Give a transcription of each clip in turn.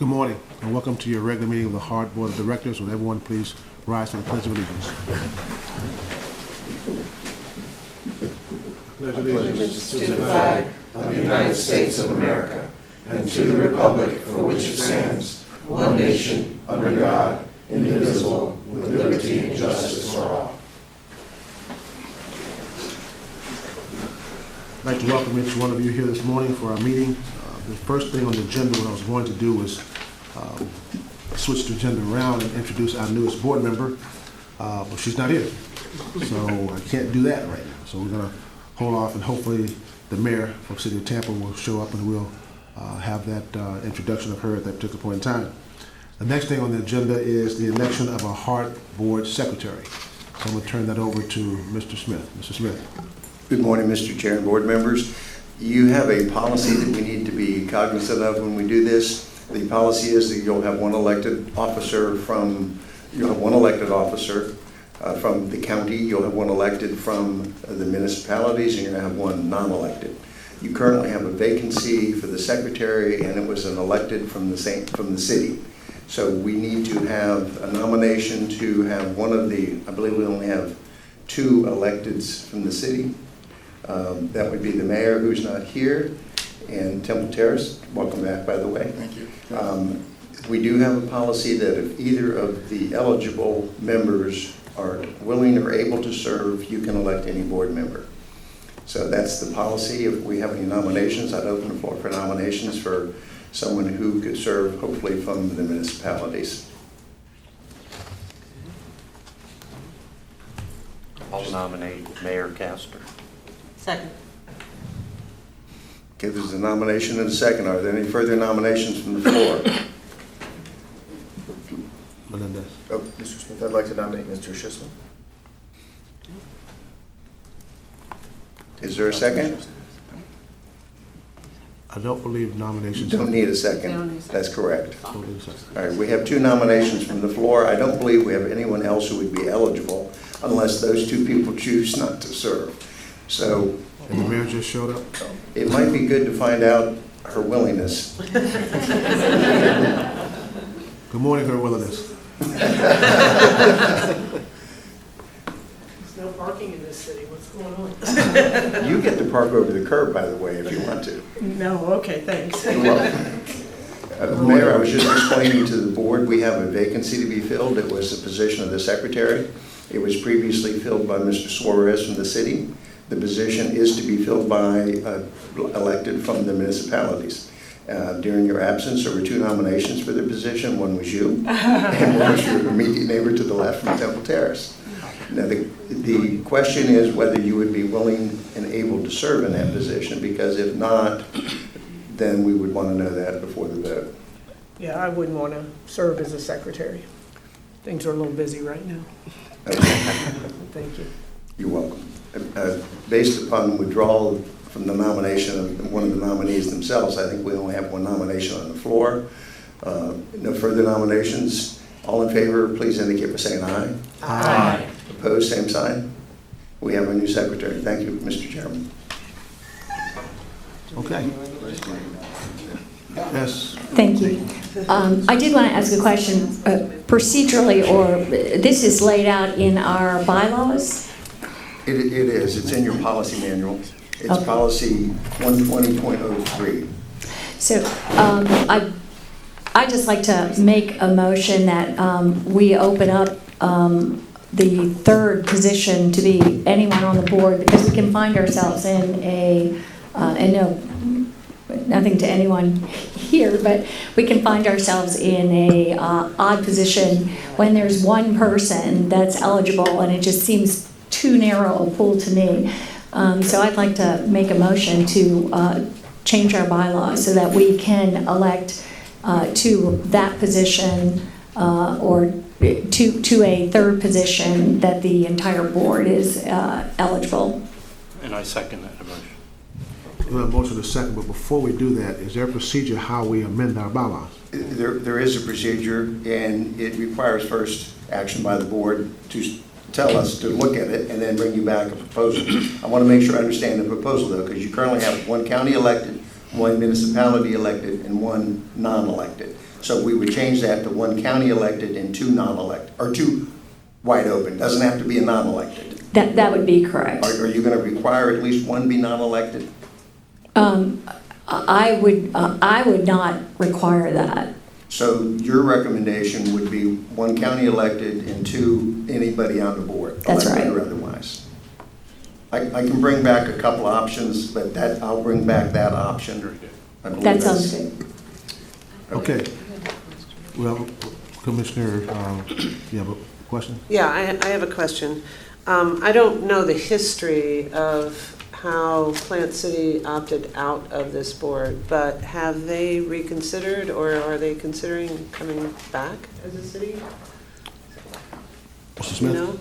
Good morning, and welcome to your regular meeting of the HART Board of Directors. Would everyone please rise to the Pledge of Allegiance? Pledge allegiance to the flag of the United States of America and to the republic for which it stands, one nation, under God, indivisible, with liberty and justice for all. I'd like to welcome each one of you here this morning for our meeting. The first thing on the agenda, what I was going to do was switch the agenda around and introduce our newest board member, but she's not here. So I can't do that right now. So we're going to hold off, and hopefully the mayor from the city of Tampa will show up and we'll have that introduction of her at that particular point in time. The next thing on the agenda is the election of a HART board secretary. So I'm going to turn that over to Mr. Smith. Mr. Smith. Good morning, Mr. Chair and board members. You have a policy that we need to be cognizant of when we do this. The policy is that you'll have one elected officer from the county, you'll have one elected from the municipalities, and you're going to have one non-elected. You currently have a vacancy for the secretary, and it was an elected from the city. So we need to have a nomination to have one of the, I believe we only have 2 electeds from the city. That would be the mayor, who's not here, and Temple Terrace. Welcome back, by the way. Thank you. We do have a policy that if either of the eligible members are willing or able to serve, you can elect any board member. So that's the policy. If we have any nominations, I'd open the floor for nominations for someone who could serve, hopefully from the municipalities. I'll nominate Mayor Castor. Second. Okay, there's a nomination and a second. Are there any further nominations from the floor? Melendez. Oh, Mr. Smith, I'd like to nominate Mr. Schisman. Is there a second? I don't believe You nominations. don't need a Don't second. need a second. That's correct. Don't need a second. All right, we have 2 nominations from the floor. I don't believe we have anyone else who would be eligible unless those 2 people choose not to serve. So And the mayor just showed up. it might be good to find out her willingness. Good morning, her willingness. There's no parking in this city. What's going on? You get to park over the curb, by the way, if you want to. No, okay, thanks. You're welcome. Mayor, I was just explaining to the board, we have a vacancy to be filled. It was the position of the secretary. It was previously filled by Mr. Suarez from the city. The position is to be filled by elected from the municipalities. During your absence, there were 2 nominations for the position. One was you, and one was your immediate neighbor to the left from Temple Terrace. Now, the question is whether you would be willing and able to serve in that position, because if not, then we would want to know that before the vote. Yeah, I wouldn't want to serve as a secretary. Things are a little busy right now. Thank you. You're welcome. Based upon withdrawal from the nomination of one of the nominees themselves, I think we only have 1 nomination on the floor. No further nominations. All in favor, please indicate by saying aye. Aye. Opposed, same sign. We have a new secretary. Thank you, Mr. Chairman. Okay. Yes. Thank you. I did want to ask a question procedurally, or this is laid out in our bylaws? It is. It's in your policy manual. It's Okay. policy 120.03. So I'd just like to make a motion that we open up the 3rd position to be anyone on the board, because we can find ourselves in and no, nothing to anyone here, but we can find ourselves in a odd position when there's one person that's eligible, and it just seems too narrow a pool to me. So I'd like to make a motion to change our bylaws so that we can elect to that position or to a 3rd position that the entire board is eligible. And I second that motion. We have a motion to second, but before we do that, is there a procedure how we amend our bylaws? There is a procedure, and it requires first action by the board to tell us to look at it and then bring you back a proposal. I want to make sure I understand the proposal, though, because you currently have 1 county elected, one municipality elected, and one non-elected. So we would change that to one county elected and two non-elected, or two wide open. Doesn't have to be a non-elected. That would be correct. Are you going to require at least one be non-elected? I would not require that. So your recommendation would be one county elected and two anybody on the board? That's right. Elected or otherwise. I can bring back a couple options, but I'll bring back that option. I believe That sounds good. Okay. Well, Commissioner, you have a question? Yeah, I have a question. I don't know the history of how Plant City opted out of this board, but have they reconsidered, or are they considering coming back as a city? Mr. You Smith? know?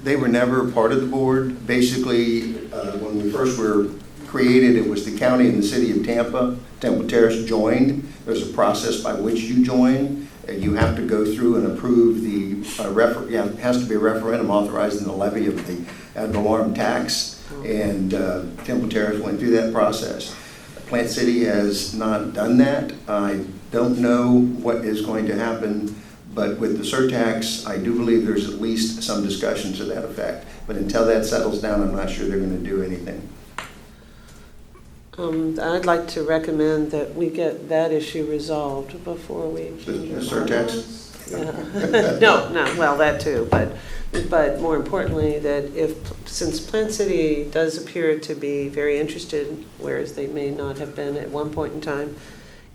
They were never part of the board. Basically, when we first were created, it was the county and the city of Tampa. Temple Terrace joined. There's a process by which you join. You have to go through and approve the, it has to be a referendum authorizing the levy of the ad valorem tax. And Temple Terrace went through that process. Plant City has not done that. I don't know what is going to happen, but with the surtax, I do believe there's at least some discussion to that effect. But until that settles down, I'm not sure they're going to do anything. I'd like to recommend that we get that issue resolved before we change The our surtax? bylaws. Yeah. No, well, that too, but more importantly, that since Plant City does appear to be very interested, whereas they may not have been at one point in time,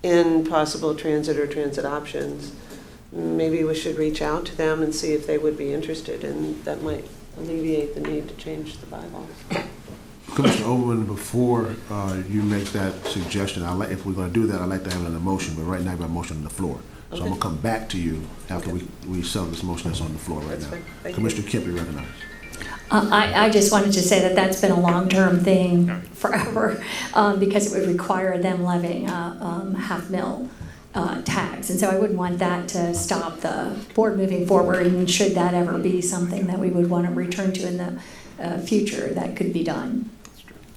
in possible transit or transit options, maybe we should reach out to them and see if they would be interested, and that might alleviate the need to change the bylaws. Commissioner Overman, before you make that suggestion, if we're going to do that, I'd like to have it in a motion, but right now we have a motion on the floor. So Okay. I'm going to come back to you after we settle this motion that's on the floor right That's now. fine. Thank you. Commissioner Kemp, you recognize. I just wanted to say that that's been a long-term thing forever, because it would require them levying a half-mil tax. And so I wouldn't want that to stop the board moving forward, and should that ever be something that we would want to return to in the future, that could be done.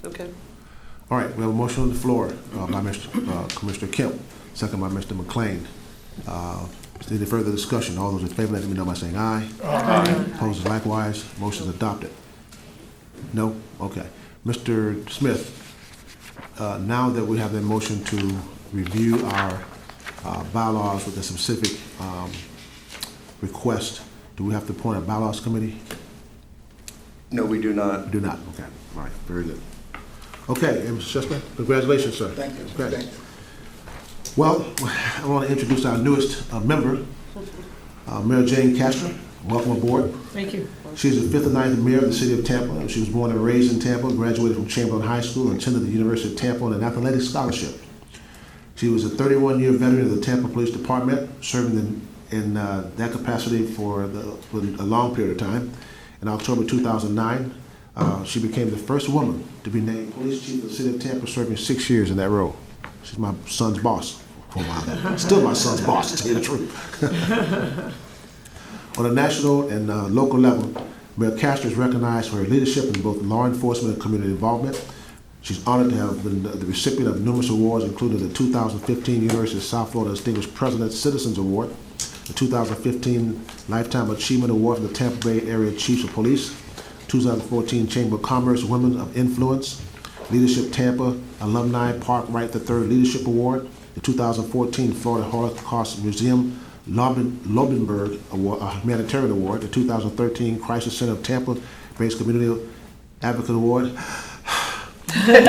Okay. All right, we have a motion on the floor by Commissioner Kemp, second by Mr. McLean. Is there any further discussion? All those in favor, let me know by saying aye. Aye. Opposed likewise. Motion is adopted. No? Okay. Mr. Smith, now that we have that motion to review our bylaws with a specific request, do we have to appoint a bylaws committee? No, we do not. We do not. Okay. All right. Very good. Okay, and Mr. Chestnut, congratulations, sir. Thank you. Okay. Thank you. Well, I want to introduce our newest member, Mayor Jane Castro. Welcome aboard. Thank you. She's the 5th and 9th mayor of the city of Tampa. She was born and raised in Tampa, graduated from Chamberlain High School, and attended the University of Tampa on an athletic scholarship. She was a 31-year veteran of the Tampa Police Department, serving in that capacity for a long period of time. In October 2009, she became the first woman to be named police chief of the city of Tampa, serving 6 years in that role. She's my son's boss for a while. Still my son's boss, to tell you the truth. On a national and local level, Mayor Castro is recognized for her leadership in both law enforcement and community involvement. She's honored to have been the recipient of numerous awards, including the 2015 University of South Florida Distinguished President's Citizens Award, the 2015 Lifetime Achievement Award from the Tampa Bay Area Chiefs of Police, 2014 Chamber of Commerce Women of Influence, Leadership Tampa Alumni Park Right III Leadership Award, the 2014 Florida Holocaust Museum Lobenberg Award, Humanitarian Award, the 2013 Crisis Center of Tampa Bay's Community Advocate Award, the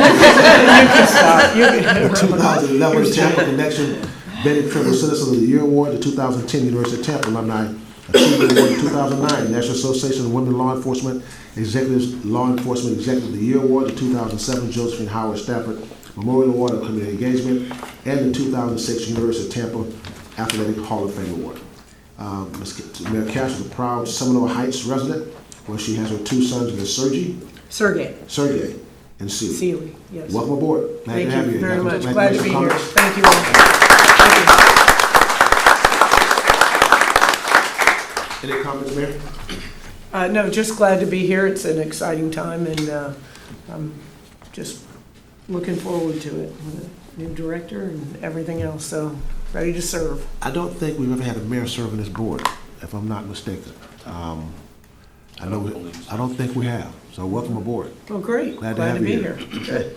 2011 Tampa Connection Betty Trimble Citizen of the Year Award, the 2010 University of Tampa Alumni Achievement Award, the 2009 National Association of Women Law Enforcement Executives Law Enforcement Executive of the Year Award, the 2007 Josephine Howard Stafford Memorial Award of Community Engagement, and the 2006 University of Tampa Athletic Hall of Fame Award. Mayor Cash is a proud Seminole Heights resident, where she has her 2 sons, Ms. Sergey and Seeley. Seeley, yes. Welcome aboard. Glad Thank to have you you. very Got much. some- Glad to some be here. comments? Thank you all. Thank Any comments, Mayor? you. No, just glad to be here. It's an exciting time, and I'm just looking forward to it with a new director and everything else, so ready to serve. I don't think we've ever had a mayor serve on this board, if I'm not mistaken. I don't think we have, so welcome aboard. Oh, great. Glad Glad to to be have here. you here.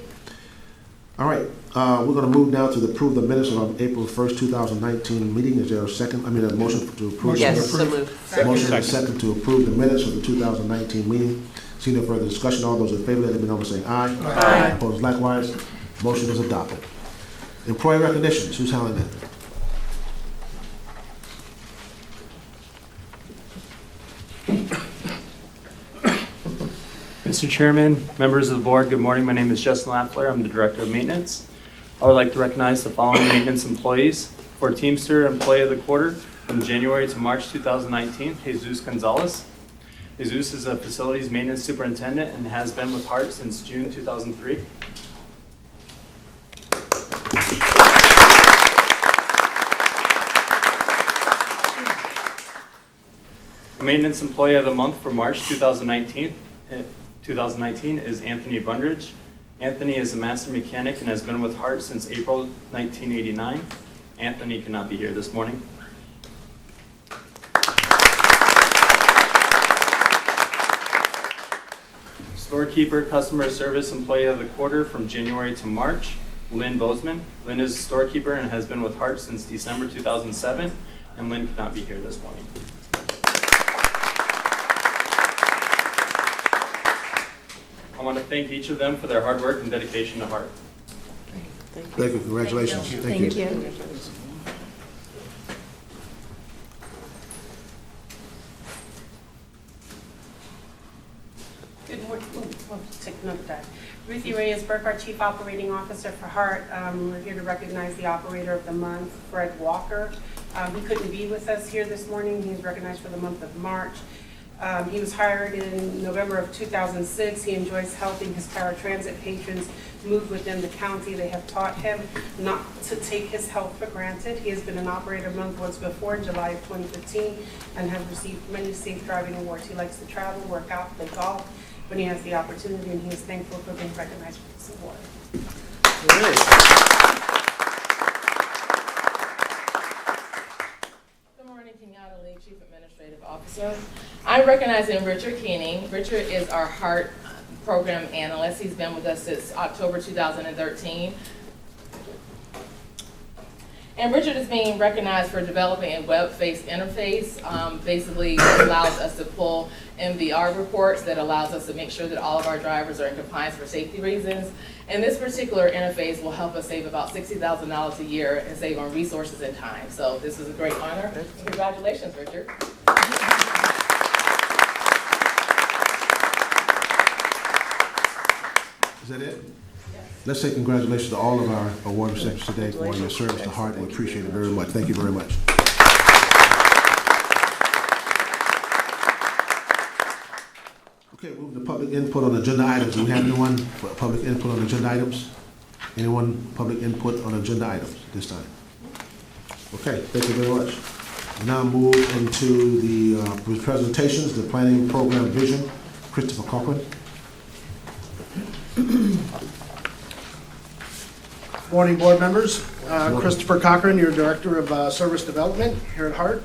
All right, we're gonna move now to approve the minutes of our April 1st, 2019 meeting. Is there a second, a motion to approve? Yes, so moved. Motion and a second to approve the minutes of the 2019 meeting. See no further discussion. All those in favor, let me know by saying aye. Aye. Opposed likewise. Motion is adopted. Employee recognitions, who's handling that? Mr. Chairman, members of the board, good morning. My name is Justin Laffler. I'm the Director of Maintenance. I would like to recognize the following maintenance employees. For Teamster Employee of the Quarter from January to March 2019, Jesus Gonzalez. Jesus is a facilities maintenance superintendent and has been with HART since June 2003. Maintenance Employee of the Month for March 2019 is Anthony Bundridge. Anthony is a master mechanic and has been with HART since April 1989. Anthony cannot be here this morning. Storekeeper Customer Service Employee of the Quarter from January to March, Lynn Bozeman. Lynn is a storekeeper and has been with HART since December 2007, and Lynn cannot be here this morning. I want to thank each of them for their hard work and dedication to HART. Thank you, congratulations. Thank you. Good morning. We'll take another dive. Ruthie Reyes-Burke, our Chief Operating Officer for HART. We're here to recognize the Operator of the Month, Fred Walker. He couldn't be with us here this morning. He's recognized for the month of March. He was hired in November of 2006. He enjoys helping his paratransit patrons move within the county. They have taught him not to take his help for granted. He has been an Operator of the Month once before in July of 2015 and has received many safe driving awards. He likes to travel, work out, play golf when he has the opportunity, and he is thankful for being recognized for this award. Good morning, Kenyatta Lee, Chief Administrative Officer. I'm recognizing Richard Keening. Richard is our HART program analyst. He's been with us since October 2013. And Richard is being recognized for developing a web-based interface. Basically, it allows us to pull MVR reports that allows us to make sure that all of our drivers are in compliance for safety reasons. And this particular interface will help us save about $60,000 a year and save on resources and time. So this is a great honor. Congratulations, Richard. Is that it? Let's say congratulations to all of our award recipients today for your service to HART. We appreciate it very much. Thank you very much. Okay, move to public input on agenda items. Do we have anyone for public input on agenda items? Anyone public input on agenda items this time? Okay, thank you very much. Now move into the presentations, the planning program vision. Christopher Cochran. Morning, board members. Christopher Cochran, your Director of Service Development here at HART.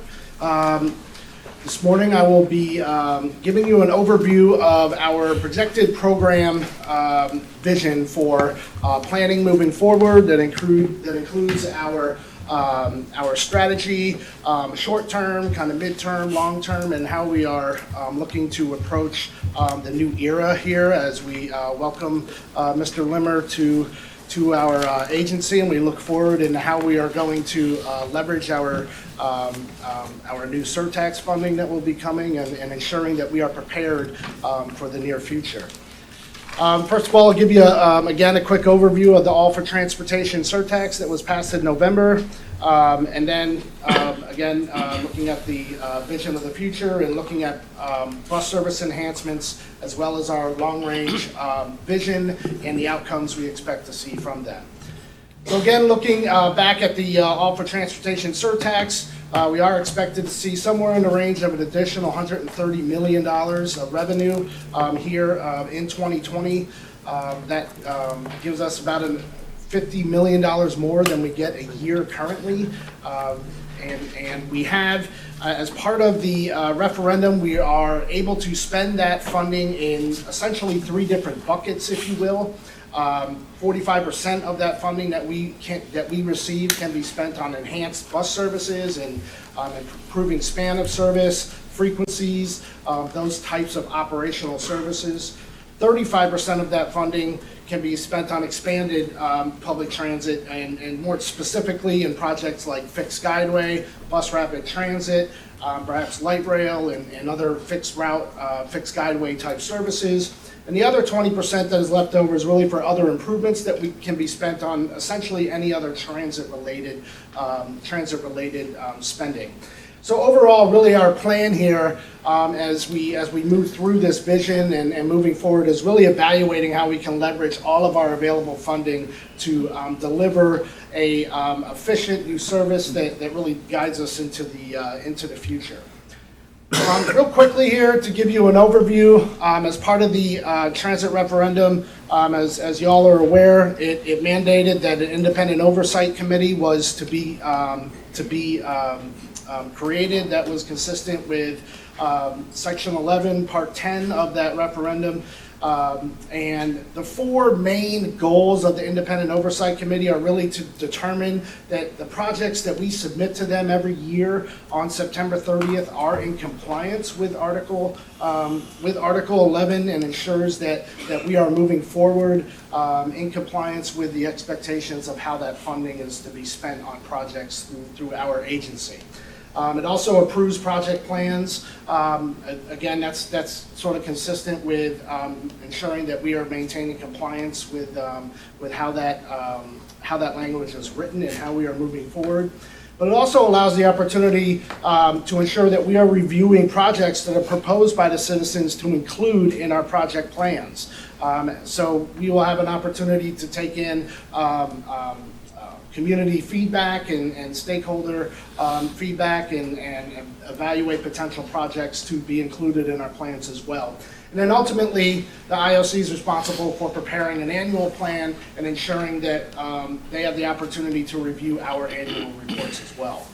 This morning I will be giving you an overview of our projected program vision for planning moving forward that includes our strategy, short-term, kind of mid-term, long-term, and how we are looking to approach the new era here as we welcome Mr. Limmer to our agency, and we look forward in how we are going to leverage our new surtax funding that will be coming and ensuring that we are prepared for the near future. First of all, I'll give you, again, a quick overview of the All for Transportation surtax that was passed in November. And then, again, looking at the vision of the future and looking at bus service enhancements, as well as our long-range vision and the outcomes we expect to see from that. So again, looking back at the All for Transportation surtax, we are expected to see somewhere in the range of an additional $130 million of revenue here in 2020. That gives us about $50 million more than we get a year currently. And we have, as part of the referendum, we are able to spend that funding in essentially 3 different buckets, if you will. 45% of that funding that we receive can be spent on enhanced bus services and improving span of service, frequencies, those types of operational services. 35% of that funding can be spent on expanded public transit and more specifically in projects like fixed guideway, bus rapid transit, perhaps light rail and other fixed route, fixed guideway type services. And the other 20% that is left over is really for other improvements that can be spent on essentially any other transit-related spending. So overall, really our plan here as we move through this vision and moving forward is really evaluating how we can leverage all of our available funding to deliver a efficient new service that really guides us into the future. Real quickly here to give you an overview, as part of the transit referendum, as y'all are aware, it mandated that an independent oversight committee was to be created. That was consistent with Section 11, Part 10 of that referendum. And the 4 main goals of the Independent Oversight Committee are really to determine that the projects that we submit to them every year on September 30th are in compliance with Article 11 and ensures that we are moving forward in compliance with the expectations of how that funding is to be spent on projects through our agency. It also approves project plans. Again, that's sort of consistent with ensuring that we are maintaining compliance with how that language is written and how we are moving forward. But it also allows the opportunity to ensure that we are reviewing projects that are proposed by the citizens to include in our project plans. So we will have an opportunity to take in community feedback and stakeholder feedback and evaluate potential projects to be included in our plans as well. And then ultimately, the IOC is responsible for preparing an annual plan and ensuring that they have the opportunity to review our annual reports as well.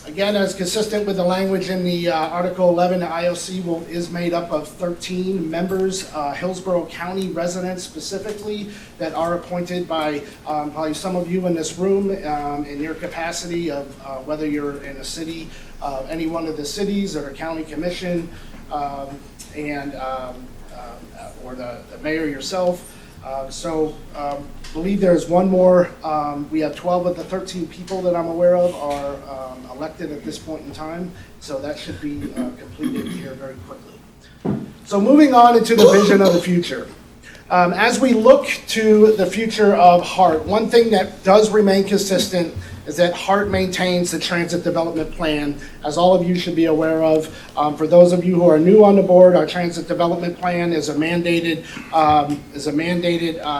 Again, as consistent with the language in the Article 11, the IOC is made up of 13 members, Hillsborough County residents specifically, that are appointed by probably some of you in this room in your capacity of whether you're in a city, any one of the cities or the county commission, or the mayor yourself. Believe there's one more. We have 12 of the 13 people that I'm aware of are elected at this point in time, so that should be completed here very quickly. So moving on into the vision of the future. As we look to the future of HART, one thing that does remain consistent is that HART maintains the Transit Development Plan, as all of you should be aware of. For those of you who are new on the board, our Transit Development Plan is a mandated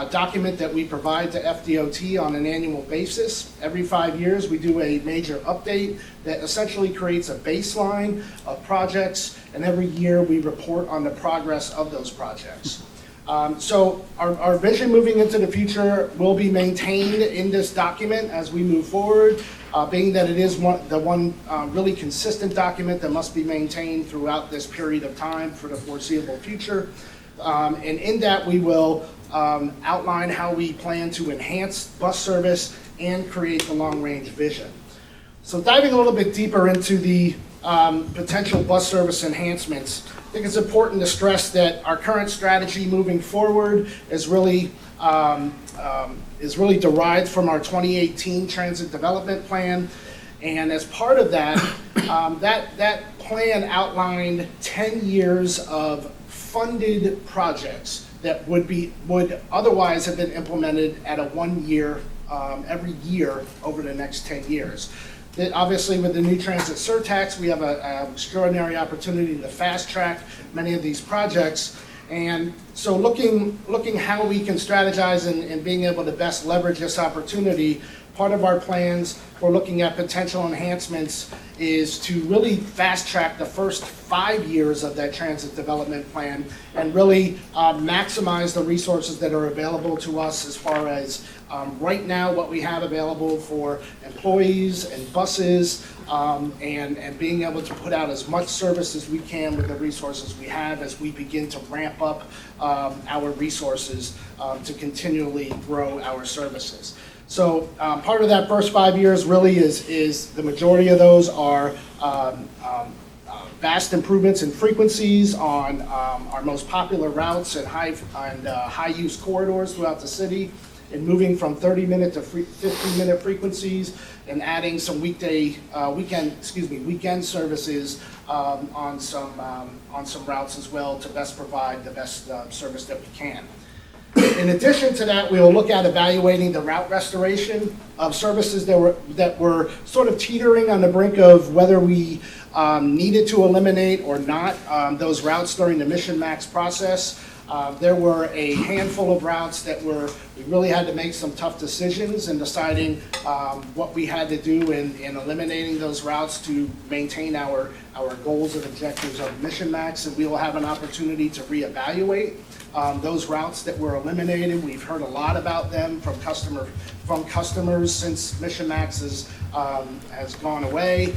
document that we provide to FDOT on an annual basis. Every 5 years, we do a major update that essentially creates a baseline of projects, and every year we report on the progress of those projects. So our vision moving into the future will be maintained in this document as we move forward, being that it is the one really consistent document that must be maintained throughout this period of time for the foreseeable future. And in that we will outline how we plan to enhance bus service and create the long-range vision. So diving a little bit deeper into the potential bus service enhancements, I think it's important to stress that our current strategy moving forward is really derived from our 2018 Transit Development Plan. And as part of that, that plan outlined 10 years of funded projects that would otherwise have been implemented at a 1 year, every year over the next 10 years. Obviously, with the new transit surtax, we have an extraordinary opportunity to fast track many of these projects. And So looking how we can strategize and being able to best leverage this opportunity, part of our plans for looking at potential enhancements is to really fast track the first 5 years of that transit development plan and really maximize the resources that are available to us as far as right now what we have available for employees and buses, and being able to put out as much service as we can with the resources we have as we begin to ramp up our resources to continually grow our services. So part of that first 5 years really is the majority of those are vast improvements in frequencies on our most popular routes and high-use corridors throughout the city, and moving from 30-minute to 15-minute frequencies, and adding some weekend services on some routes as well to best provide the best service that we can. In addition to that, we will look at evaluating the route restoration of services that were sort of teetering on the brink of whether we needed to eliminate or not those routes during the Mission Max process. There were a handful of routes that we really had to make some tough decisions in deciding what we had to do in eliminating those routes to maintain our goals and objectives of Mission Max, and we will have an opportunity to reevaluate those routes that were eliminated. We've heard a lot about them from customers since Mission Max has gone away.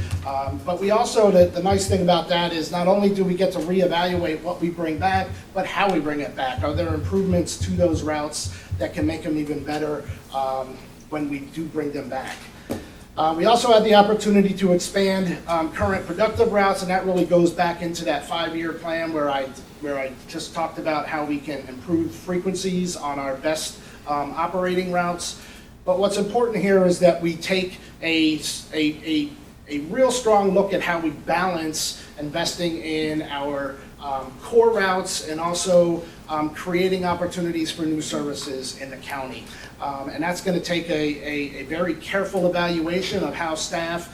But we also, the nice thing about that is not only do we get to reevaluate what we bring back, but how we bring it back. Are there improvements to those routes that can make them even better when we do bring them back? We also had the opportunity to expand current productive routes, and that really goes back into that 5-year plan where I just talked about how we can improve frequencies on our best operating routes. But what's important here is that we take a real strong look at how we balance investing in our core routes and also creating opportunities for new services in the county. And that's going to take a very careful evaluation of how staff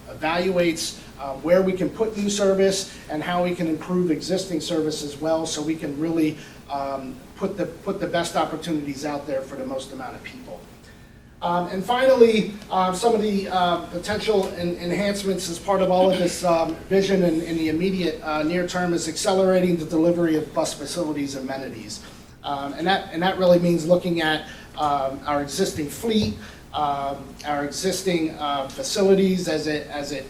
evaluates where we can put new service and how we can improve existing service as well, so we can really put the best opportunities out there for the most amount of people. And finally, some of the potential enhancements as part of all of this vision in the immediate near term is accelerating the delivery of bus facilities amenities. And that really means looking at our existing fleet, our existing facilities as it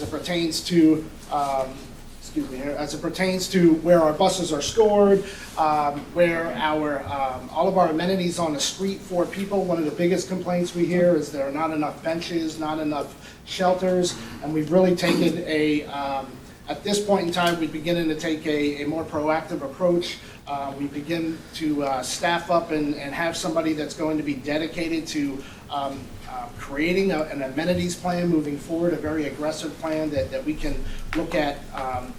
pertains to where our buses are stored, where all of our amenities on the street for people. One of the biggest complaints we hear is there are not enough benches, not enough shelters, and we've really taken at this point in time, we're beginning to take a more proactive approach. We begin to staff up and have somebody that's going to be dedicated to creating an amenities plan moving forward, a very aggressive plan that we can look at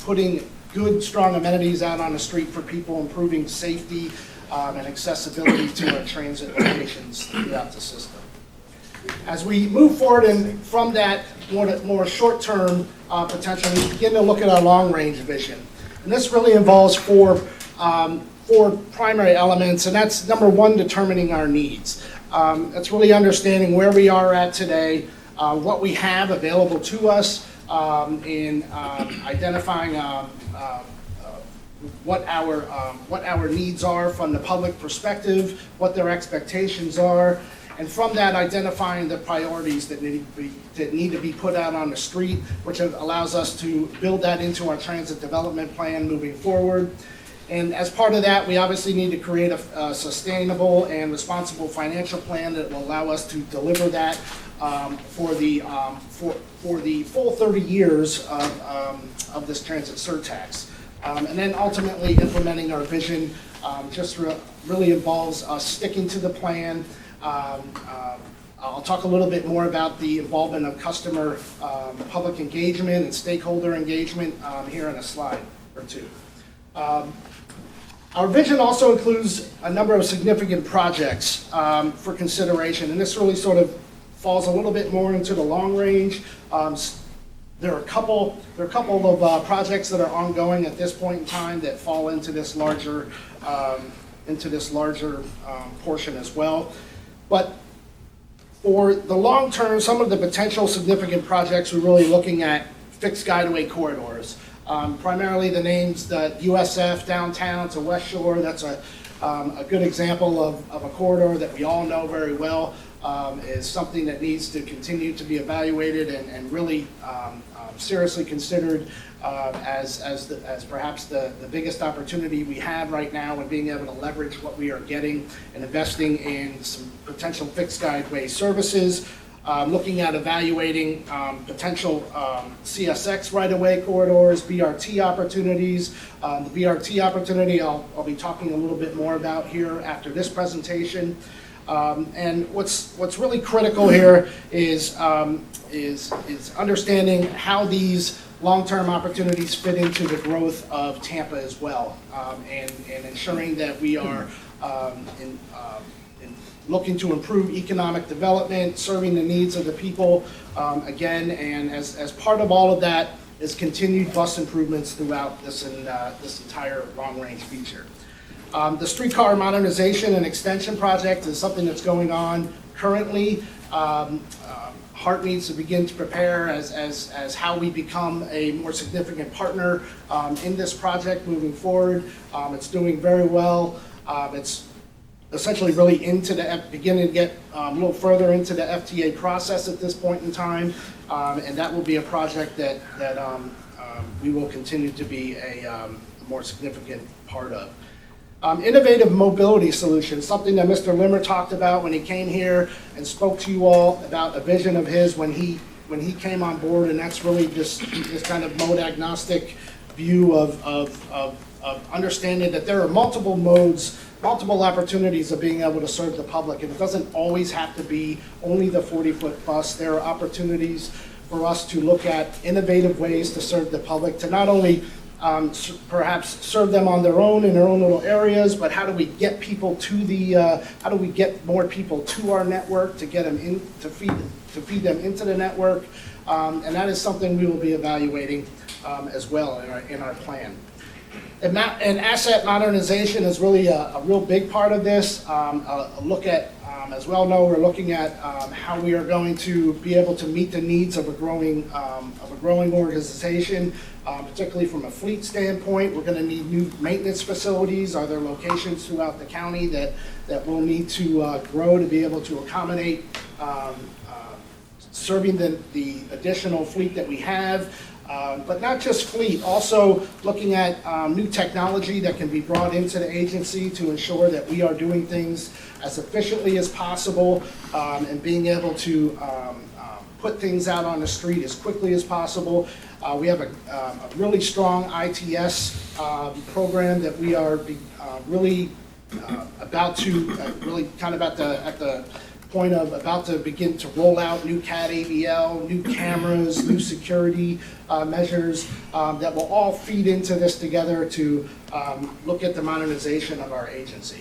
putting good, strong amenities out on the street for people, improving safety and accessibility to our transit locations throughout the system. As we move forward and from that more short-term potential, we begin to look at our long-range vision. And this really involves four primary elements, and that's number one, determining our needs. That's really understanding where we are at today, what we have available to us, in identifying what our needs are from the public perspective, what their expectations are, and from that identifying the priorities that need to be put out on the street, which allows us to build that into our transit development plan moving forward. And as part of that, we obviously need to create a sustainable and responsible financial plan that will allow us to deliver that for the full 30 years of this transit surtax. And then ultimately implementing our vision really involves us sticking to the plan. I'll talk a little bit more about the involvement of customer public engagement and stakeholder engagement here in a slide or two. Our vision also includes a number of significant projects for consideration, and this really sort of falls a little bit more into the long range. There are a couple of projects that are ongoing at this point in time that fall into this larger portion as well. But for the long term, some of the potential significant projects, we're really looking at fixed guideway corridors. Primarily the names, the USF downtown to West Shore, that's a good example of a corridor that we all know very well, is something that needs to continue to be evaluated and really seriously considered as perhaps the biggest opportunity we have right now in being able to leverage what we are getting and investing in some potential fixed guideway services. Looking at evaluating potential CSX right-of-way corridors, BRT opportunities. The BRT opportunity I'll be talking a little bit more about here after this presentation. And what's really critical here is understanding how these long-term opportunities fit into the growth of Tampa as well, and ensuring that we are looking to improve economic development, serving the needs of the people, again, and as part of all of that is continued bus improvements throughout this entire long-range feature. The streetcar modernization and extension project is something that's going on currently. HART needs to begin to prepare as how we become a more significant partner in this project moving forward. It's doing very well. It's essentially really beginning to get a little further into the FTA process at this point in time, and that will be a project that we will continue to be a more significant part of. Innovative mobility solutions, something that Mr. Limmer talked about when he came here and spoke to you all about a vision of his when he came on board, and that's really just this kind of mode agnostic view of understanding that there are multiple modes, multiple opportunities of being able to serve the public, and it doesn't always have to be only the 40-foot bus. There are opportunities for us to look at innovative ways to serve the public, to not only perhaps serve them on their own in their own little areas, but how do we get people to how do we get more people to our network to get them in, to feed them into the network, and that is something we will be evaluating as well in our plan. And asset modernization is really a real big part of this. A look at, as we all know, we're looking at how we are going to be able to meet the needs of a growing organization, particularly from a fleet standpoint. We're going to need new maintenance facilities. Are there locations throughout the county that will need to grow to be able to accommodate serving the additional fleet that we have? But not just fleet, also looking at new technology that can be brought into the agency to ensure that we are doing things as efficiently as possible, and being able to put things out on the street as quickly as possible. We have a really strong ITS program that we are really about to, really kind of at the point of about to begin to roll out new CAD AVL, new cameras, new security measures that will all feed into this together to look at the modernization of our agency.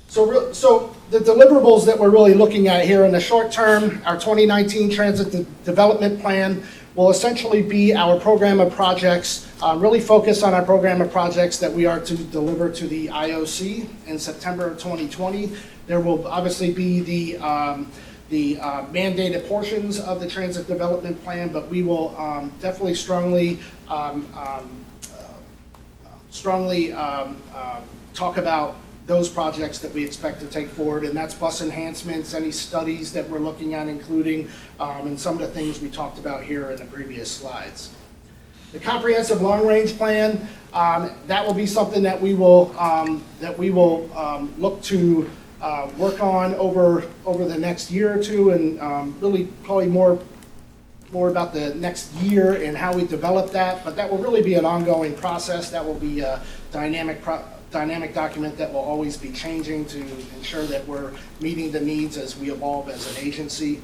So the deliverables that we're really looking at here in the short term, our 2019 Transit Development Plan will essentially be our program of projects, really focus on our program of projects that we are to deliver to the IOC in September of 2020. There will obviously be the mandated portions of the Transit Development Plan, but we will definitely strongly talk about those projects that we expect to take forward, and that's bus enhancements, any studies that we're looking at including, and some of the things we talked about here in the previous slides. The comprehensive long-range plan, that will be something that we will look to work on over the next year or two, and really probably more about the next year and how we develop that, but that will really be an ongoing process. That will be a dynamic document that will always be changing to ensure that we're meeting the needs as we evolve as an agency.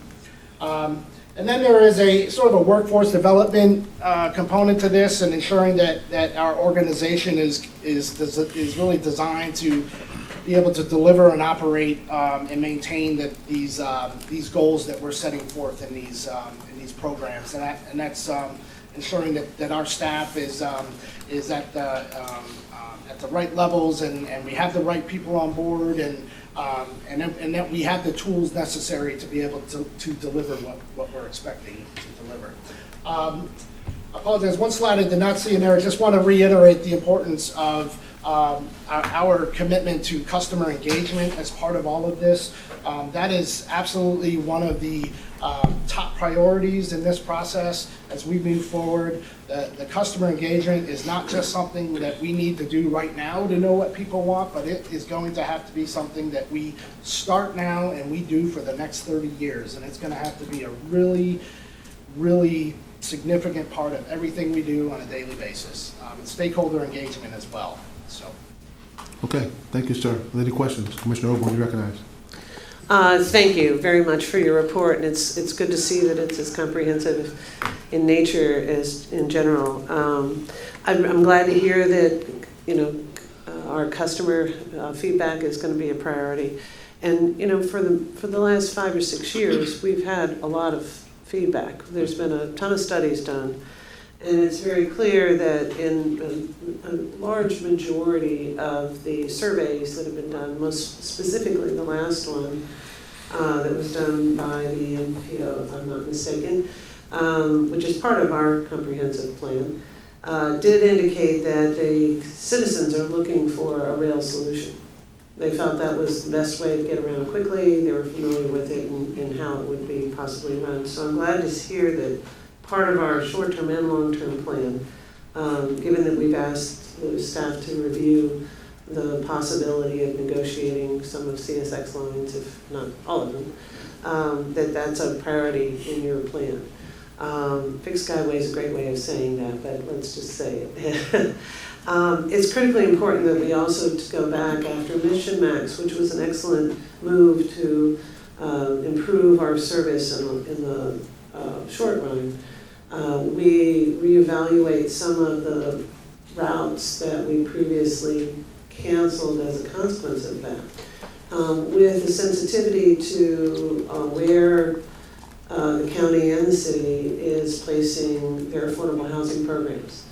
And then there is a sort of a workforce development component to this, and ensuring that our organization is really designed to be able to deliver and operate and maintain these goals that we're setting forth in these programs, and that's ensuring that our staff is at the right levels, and we have the right people on board, and that we have the tools necessary to be able to deliver what we're expecting to deliver. I apologize, one slide I did not see in there. I just want to reiterate the importance of our commitment to customer engagement as part of all of this. That is absolutely one of the top priorities in this process as we move forward. The customer engagement is not just something that we need to do right now to know what people want, but it is going to have to be something that we start now and we do for the next 30 years. And it's going to have to be a really, really significant part of everything we do on a daily basis. And stakeholder engagement as well. So. Okay, thank you, sir. Any questions? Commissioner Oborn, you recognize. Thank you very much for your report, and it's good to see that it's as comprehensive in nature as in general. I'm glad to hear that our customer feedback is going to be a priority, and for the last 5 or 6 years we've had a lot of feedback. There's been a ton of studies done, and it's very clear that in a large majority of the surveys that have been done, most specifically the last one that was done by the NPO, if I'm not mistaken, which is part of our comprehensive plan, did indicate that the citizens are looking for a rail solution. They felt that was the best way to get around quickly. They were familiar with it and how it would be possibly run. So I'm glad to hear that part of our short-term and long-term plan, given that we've asked the staff to review the possibility of negotiating some of CSX lines, if not all of them, that's a priority in your plan. Fixed Skyway is a great way of saying that, but let's just say it. It's critically important that we also go back after Mission Max, which was an excellent move to improve our service in the short run. We reevaluate some of the routes that we previously canceled as a consequence of that. With the sensitivity to where the county and the city is placing their affordable housing programs.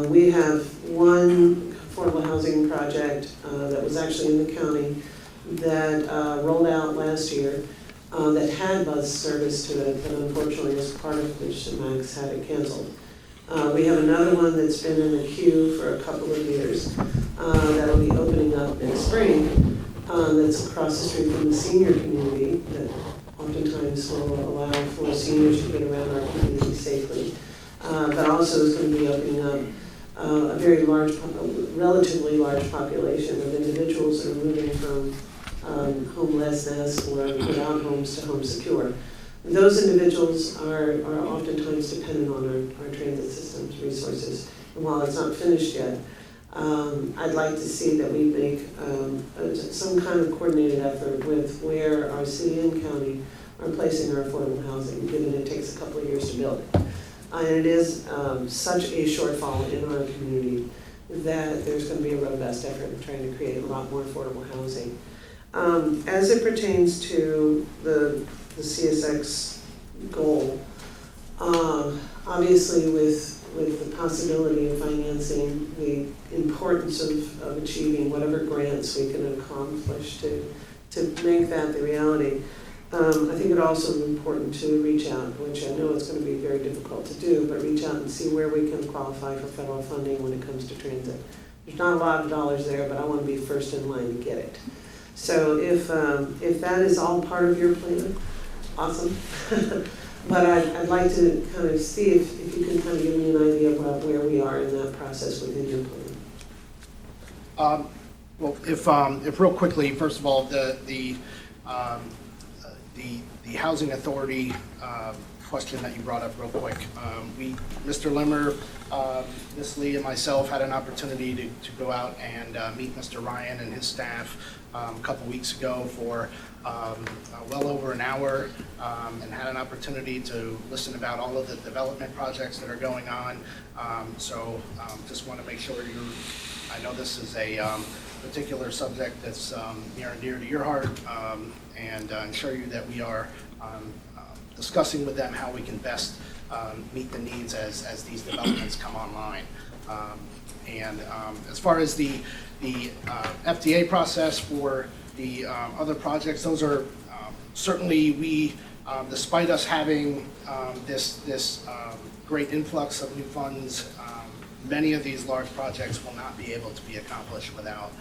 We have one affordable housing project that was actually in the county that rolled out last year that had bus service to it, but unfortunately as part of Mission Max had it canceled. We have another one that's been in the queue for a couple of years that'll be opening up next spring that's across the street from the senior community that oftentimes will allow for seniors to get around our community safely. But also is going to be opening up a very large, relatively large population of individuals that are moving from homelessness or without homes to home secure. Those individuals are oftentimes dependent on our transit system's resources. And while it's not finished yet, I'd like to see that we make some kind of coordinated effort with where our city and county are placing our affordable housing, given it takes a couple of years to build it. And it is such a shortfall in our community that there's going to be a robust effort in trying to create a lot more affordable housing. As it pertains to the CSX goal, obviously with the possibility of financing, the importance of achieving whatever grants we can accomplish to make that the reality, I think it also is important to reach out, which I know it's going to be very difficult to do, but reach out and see where we can qualify for federal funding when it comes to transit. There's not a lot of dollars there, but I want to be first in line to get it. So if that is all part of your plan, awesome. But I'd like to kind of see if you can kind of give me an idea about where we are in that process within your plan. Well, if real quickly, first of all, the housing authority question that you brought up real quick. Mr. Limmer, Ms. Lee, and myself had an opportunity to go out and meet Mr. Ryan and his staff a couple weeks ago for well over an hour and had an opportunity to listen about all of the development projects that are going on. So just want to make sure I know this is a particular subject that's near and dear to your heart, and ensure you that we are discussing with them how we can best meet the needs as these developments come online. And as far as the FDA process for the other projects, those are certainly despite us having this great influx of new funds, many of these large projects will not be able to be accomplished without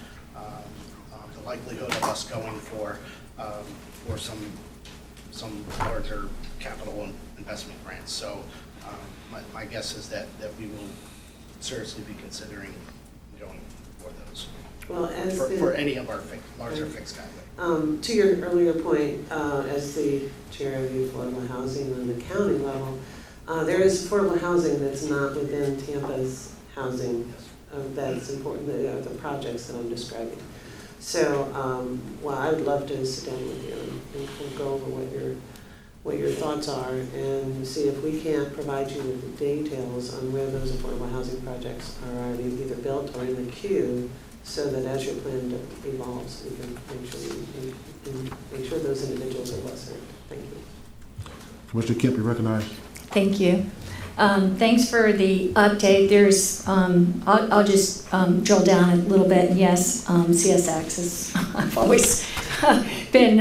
the likelihood of us going for some larger capital investment grants. So my guess is that we will seriously be considering going for those, Well, as for any of our larger fixed capital. to your earlier point, as the chair of the affordable housing on the county level, there is affordable housing that's not within Tampa's housing that's important, the projects that I'm describing. So, well, I would love to sit down with you and kind of go over what your thoughts are and see if we can't provide you with the details on where those affordable housing projects are already either built or in the queue, so that as your plan evolves, we can make sure those individuals are well served. Thank you. Commissioner Kemp, you recognized. Thank you. Thanks for the update. There's, I'll just drill down a little bit. Yes, CSX is, I've always been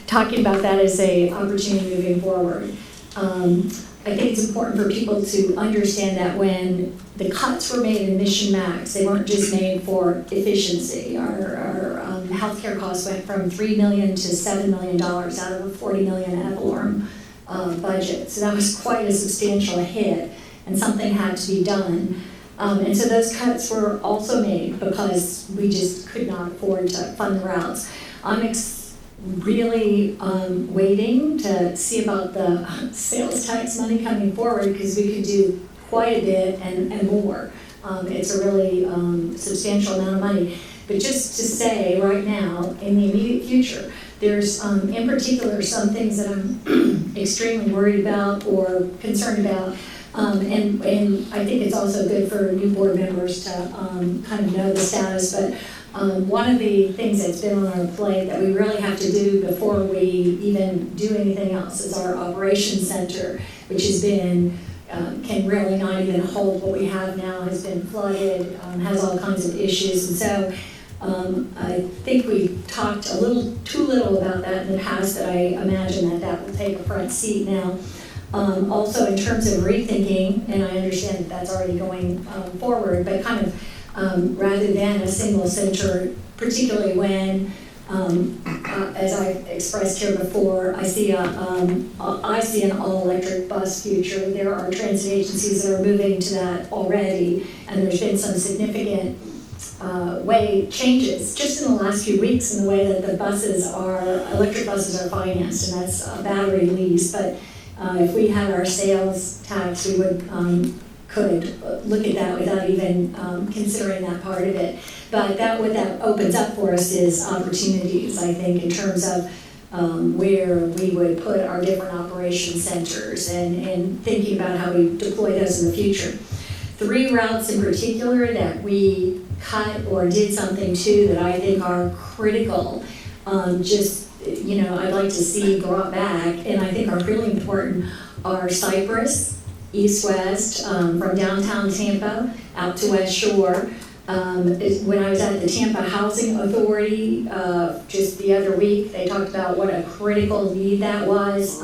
talking about that as an opportunity moving forward. I think it's important for people to understand that when the cuts were made in Mission Max, they weren't just made for efficiency. Our healthcare costs went from $3 million to $7 million out of a $40 million ad valorem budget. So that was quite a substantial hit, and something had to be done. And so those cuts were also made because we just could not afford to fund the routes. I'm really waiting to see about the sales tax money coming forward, because we could do quite a bit and more. It's a really substantial amount of money. But just to say right now, in the immediate future, there's in particular some things that I'm extremely worried about or concerned about. And I think it's also good for new board members to kind of know the status. But one of the things that's been on our plate that we really have to do before we even do anything else is our operations center, which has been, can really not even hold what we have now, has been flooded, has all kinds of issues. And so I think we've talked a little too little about that in the past, but I imagine that will take a front seat now. Also in terms of rethinking, and I understand that that's already going forward, but kind of rather than a single center, particularly when, as I expressed here before, I see an all-electric bus future. There are transit agencies that are moving to that already, and there's been some significant changes just in the last few weeks in the way that the electric buses are financed, and that's a battery lease. But if we had our sales tax, we could look at that without even considering that part of it. But what that opens up for us is opportunities, I think, in terms of where we would put our different operation centers and thinking about how we deploy those in the future. 3 routes in particular that we cut or did something to that I think are critical, I'd like to see brought back, and I think are really important, are Cypress, east-west, from downtown Tampa out to West Shore. When I was at the Tampa Housing Authority just the other week, they talked about what a critical need that was.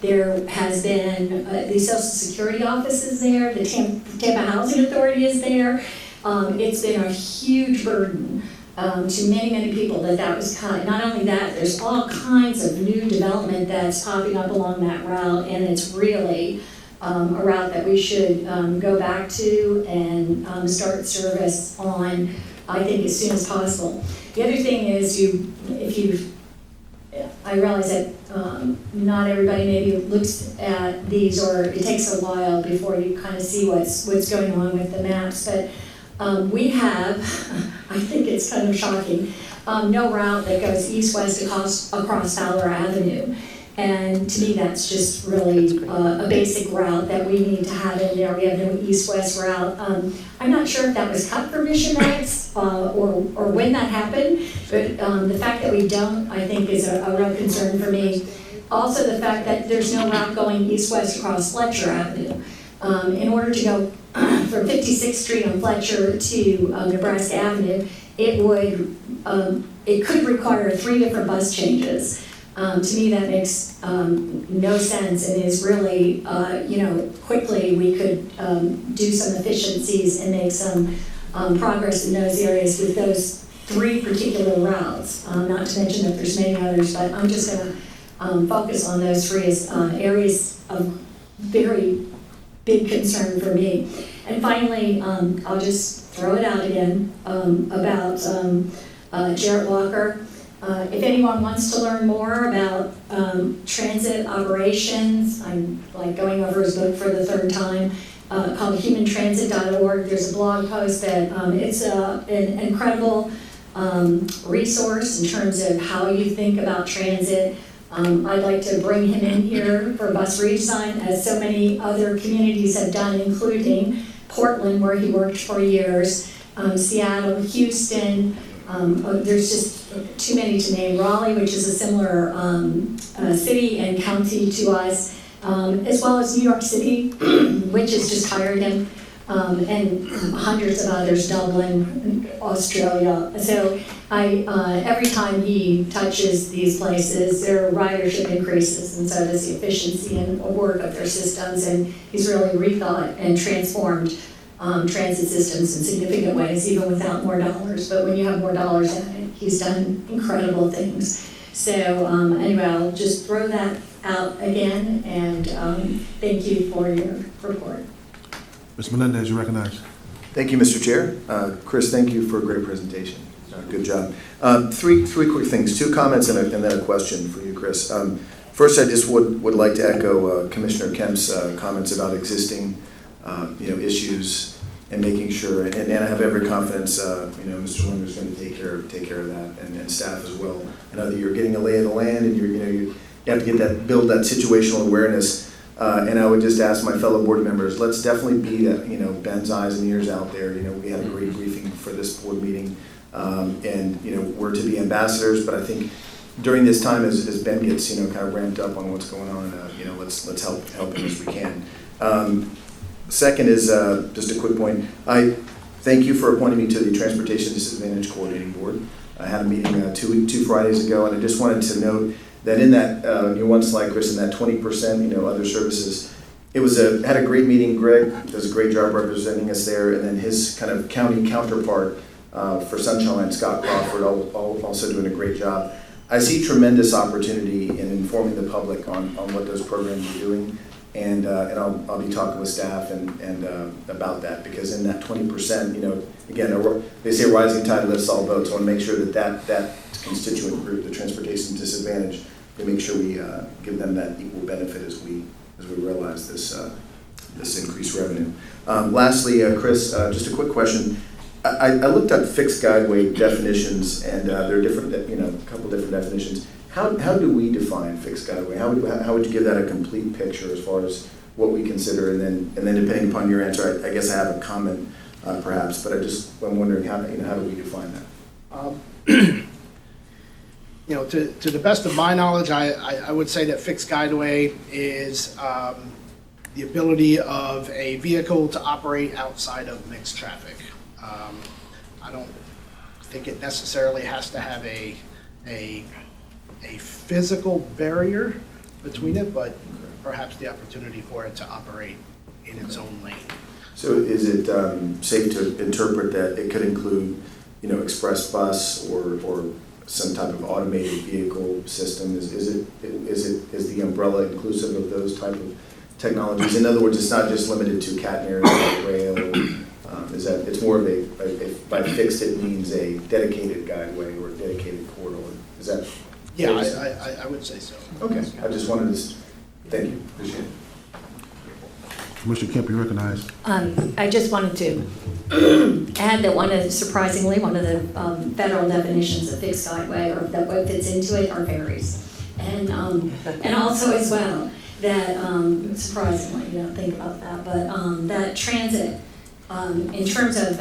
There has been the Social Security office is there, the Tampa Housing Authority is there. It's been a huge burden to many, many people that was cut. Not only that, there's all kinds of new development that's popping up along that route, and it's really a route that we should go back to and start service on, I think, as soon as possible. The other thing is, I realize that not everybody maybe looks at these, or it takes a while before you kind of see what's going on with the maps, but we have, I think it's kind of shocking, no route that goes east-west across Fowler Avenue. And to me, that's just really a basic route that we need to have in there. We have no east-west route. I'm not sure if that was cut for Mission Rights or when that happened, but the fact that we don't, I think, is a real concern for me. Also, the fact that there's no route going east-west across Fletcher Avenue. In order to go from 56th Street on Fletcher to Nebraska Avenue, it could require 3 different bus changes. To me, that makes no sense and is really, quickly we could do some efficiencies and make some progress in those areas with those 3 particular routes. Not to mention that there's many others, but I'm just going to focus on those 3 as areas of very big concern for me. And finally, I'll just throw it out again about Jarrett Walker. If anyone wants to learn more about transit operations, I'm like going over his book for the 3rd time, called humantransit.org. There's a blog post that it's an incredible resource in terms of how you think about transit. I'd like to bring him in here for bus redesign, as so many other communities have done, including Portland, where he worked for years, Seattle, Houston. There's just too many to name. Raleigh, which is a similar city and county to us, as well as New York City, which has just hired him, and hundreds of others, Dublin, Australia. So every time he touches these places, their ridership increases, and so does the efficiency and work of their systems. And he's really rethought and transformed transit systems in significant ways, even without more dollars. But when you have more dollars in it, he's done incredible things. So anyway, I'll just throw that out again, and thank you for your report. Ms. Melendez, you recognize. Thank you, Mr. Chair. Chris, thank you for a great presentation. Good job. Three quick things, 2 comments and then a question for you, Chris. First, I just would like to echo Commissioner Kemp's comments about existing issues and making sure, and I have every confidence, Mr. Linger's going to take care of that, and staff as well. I know that you're getting a lay of the land, and you have to build that situational awareness. And I would just ask my fellow board members, let's definitely be Ben's eyes and ears out there. We had a great briefing for this board meeting, and we're to be ambassadors. But I think during this time, as Ben gets kind of ramped up on what's going on, let's help him as we can. Second is just a quick point. I thank you for appointing me to the Transportation Disadvantage Coordinating Board. I had a meeting two Fridays ago, and I just wanted to note that in that your one slide, Chris, in that 20%, other services, it was had a great meeting. Greg does a great job representing us there, and then his kind of county counterpart for Sunshine Line, Scott Crawford, also doing a great job. I see tremendous opportunity in informing the public on what those programs are doing. And I'll be talking with staff and about that, because in that 20%, again, they say rising tide lifts all boats. I want to make sure that constituent group, the transportation disadvantage, we make sure we give them that equal benefit as we realize this increased revenue. Lastly, Chris, just a quick question. I looked up fixed guideway definitions, and there are different, a couple different definitions. How do we define fixed guideway? How would you give that a complete picture as far as what we consider, and then depending upon your answer, I guess I have a comment perhaps, but I'm wondering how do we define that? To the best of my knowledge, I would say that fixed guideway is the ability of a vehicle to operate outside of mixed traffic. I don't think it necessarily has to have a physical barrier between it, but perhaps the opportunity for it to operate in its own lane. So is it safe to interpret that it could include, express bus or some type of automated vehicle system? Is the umbrella inclusive of those type of technologies? In other words, it's not just limited to catenaries like rail. Is that it's more of by fixed it means a dedicated guideway or a dedicated corridor? Is that? Yeah, I would say so. Okay, I just wanted to, thank you, appreciate it. Commissioner Kemp, you recognize. I just wanted to add that surprisingly, one of the federal definitions of fixed guideway, or that what fits into it, are ferries. And also as well, that surprisingly, you don't think about that, but that transit, in terms of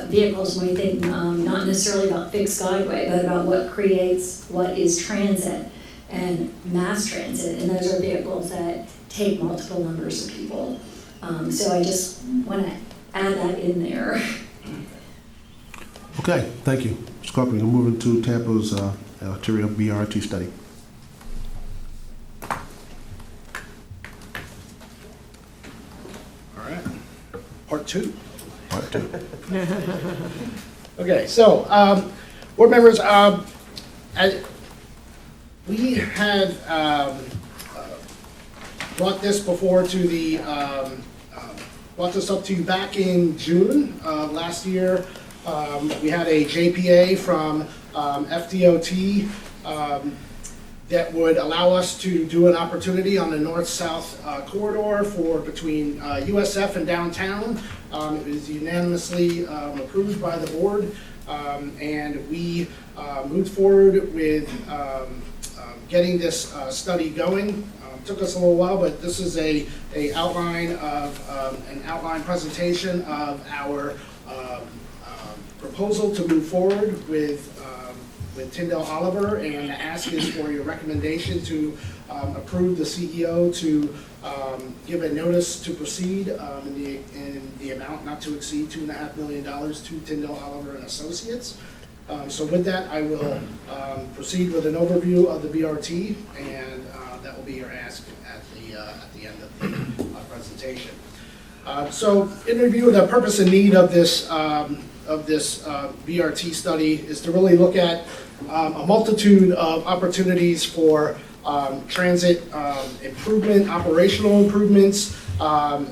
vehicles, when we think not necessarily about fixed guideway, but about what creates what is transit and mass transit, and those are vehicles that take multiple numbers of people. So I just want to add that in there. Okay, thank you. Ms. Carpenter, we're moving to Tampa's arterial BRT study. All right. Part 2. Part two. Okay, so, board members, we had brought this before to the, brought this up to you back in June of last year. We had a JPA from FDOT that would allow us to do an opportunity on the north-south corridor for between USF and downtown. It was unanimously approved by the board, and we moved forward with getting this study going. Took us a little while, but this is a outline of an outline presentation of our proposal to move forward with Tyndall Oliver, and the ask is for your recommendation to approve the CEO to give a notice to proceed in the amount not to exceed $2.5 million to Tyndall Oliver and Associates. So with that, I will proceed with an overview of the BRT, and that will be your ask at the end of the presentation. So in review, the purpose and need of this BRT study is to really look at a multitude of opportunities for transit improvement, operational improvements,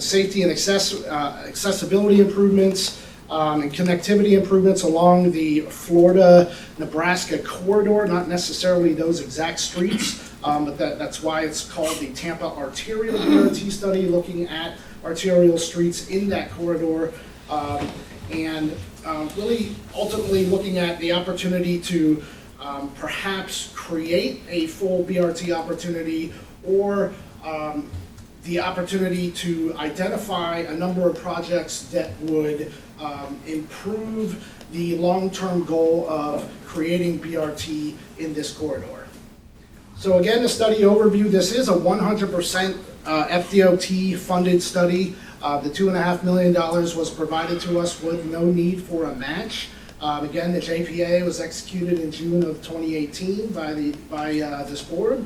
safety and accessibility improvements, and connectivity improvements along the Florida-Nebraska corridor, not necessarily those exact streets, but that's why it's called the Tampa Arterial BRT Study, looking at arterial streets in that corridor, and really ultimately looking at the opportunity to perhaps create a full BRT opportunity, or the opportunity to identify a number of projects that would improve the long-term goal of creating BRT in this corridor. So again, the study overview, this is a 100% FDOT funded study. The $2.5 million was provided to us with no need for a match. Again, the JPA was executed in June of 2018 by this board.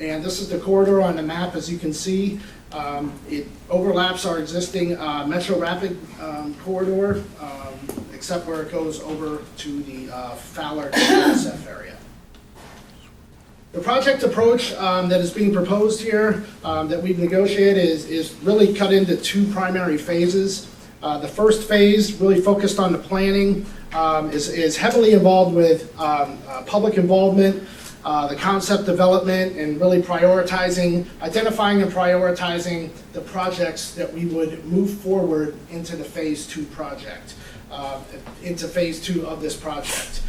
And this is the corridor on the map, as you can see. It overlaps our existing Metro Rapid corridor, except where it goes over to the Fowler SF area. The project approach that is being proposed here, that we've negotiated, is really cut into two primary phases. The first phase, really focused on the planning, is heavily involved with public involvement, the concept development, and really identifying and prioritizing the projects that we would move forward into the phase 2 project, into phase 2 of this project.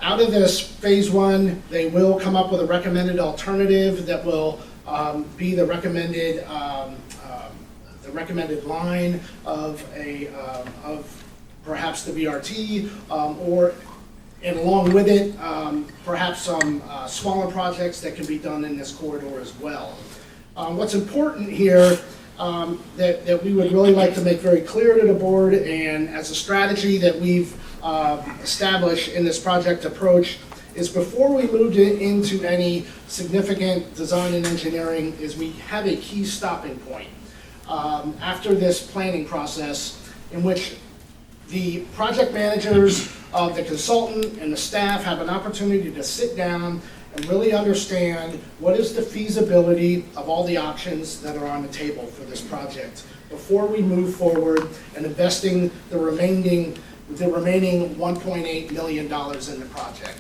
Out of this phase 1, they will come up with a recommended alternative that will be the recommended line of perhaps the BRT, and along with it, perhaps some smaller projects that can be done in this corridor as well. What's important here that we would really like to make very clear to the board, and as a strategy that we've established in this project approach, is before we moved into any significant design and engineering, is we have a key stopping point after this planning process, in which the project managers, the consultant, and the staff have an opportunity to sit down and really understand what is the feasibility of all the options that are on the table for this project before we move forward and investing the remaining $1.8 million in the project.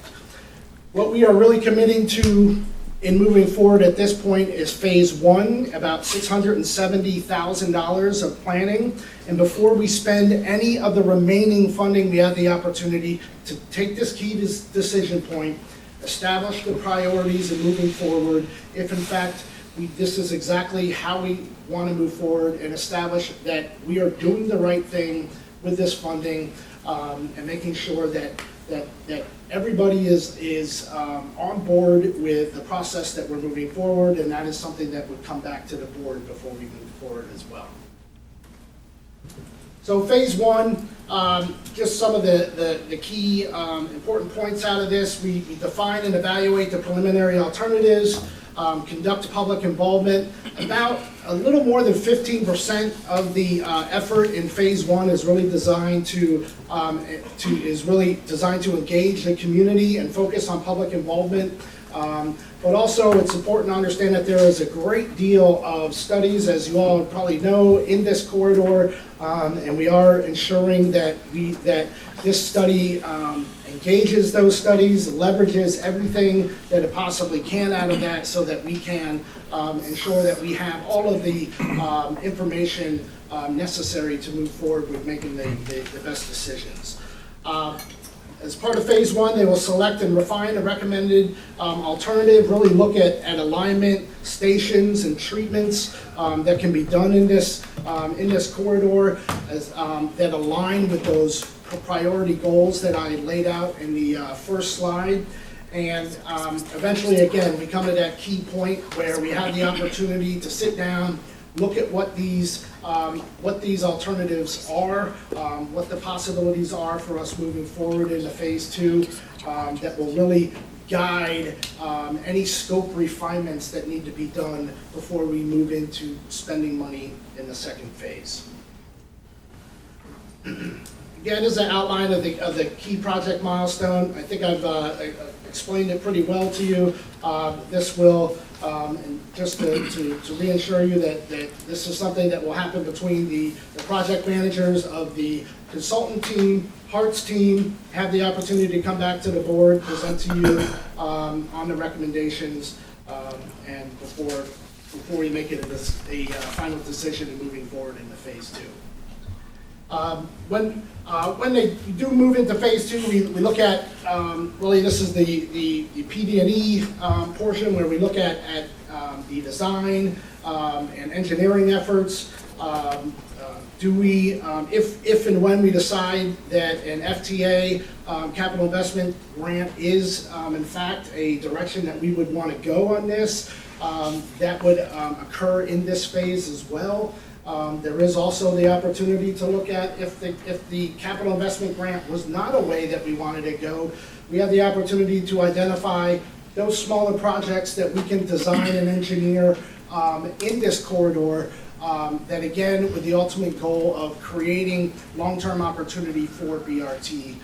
What we are really committing to in moving forward at this point is phase 1, about $670,000 of planning. And before we spend any of the remaining funding, we have the opportunity to take this key decision point, establish the priorities and moving forward. If in fact this is exactly how we want to move forward, and establish that we are doing the right thing with this funding, and making sure that everybody is on board with the process that we're moving forward, and that is something that would come back to the board before we move forward as well. So phase one, just some of the key important points out of this. We define and evaluate the preliminary alternatives, conduct public involvement. About a little more than 15% of the effort in phase one is really designed to engage the community and focus on public involvement. But also, it's important to understand that there is a great deal of studies, as you all probably know, in this corridor, and we are ensuring that this study engages those studies, leverages everything that it possibly can out of that, so that we can ensure that we have all of the information necessary to move forward with making the best decisions. As part of phase one, they will select and refine a recommended alternative, really look at alignment, stations, and treatments that can be done in this corridor that align with those priority goals that I laid out in the first slide. And eventually, again, we come to that key point where we have the opportunity to sit down, look at what these alternatives are, what the possibilities are for us moving forward into phase two, that will really guide any scope refinements that need to be done before we move into spending money in the second phase. Again, as an outline of the key project milestone, I think I've explained it pretty well to you. This will, and just to reassure you that this is something that will happen between the project managers of the consultant team, HART's team, have the opportunity to come back to the board, present to you on the recommendations, and before we make it a final decision in moving forward into phase two. When they do move into phase two, we look at, really this is the PD&E portion, where we look at the design and engineering efforts. Do we, if and when we decide that an FTA, capital investment grant, is in fact a direction that we would want to go on this, that would occur in this phase as well. There is also the opportunity to look at if the capital investment grant was not a way that we wanted to go, we have the opportunity to identify those smaller projects that we can design and engineer in this corridor, that again, with the ultimate goal of creating long-term opportunity for BRT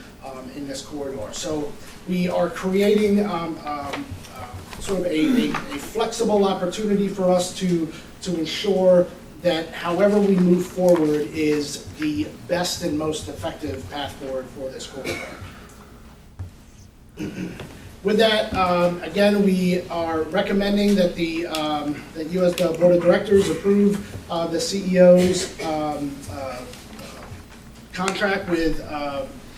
in this corridor. So we are creating sort of a flexible opportunity for us to ensure that however we move forward is the best and most effective path forward for this corridor. With that, again, we are recommending that that you as the Board of Directors approve the CEO's contract with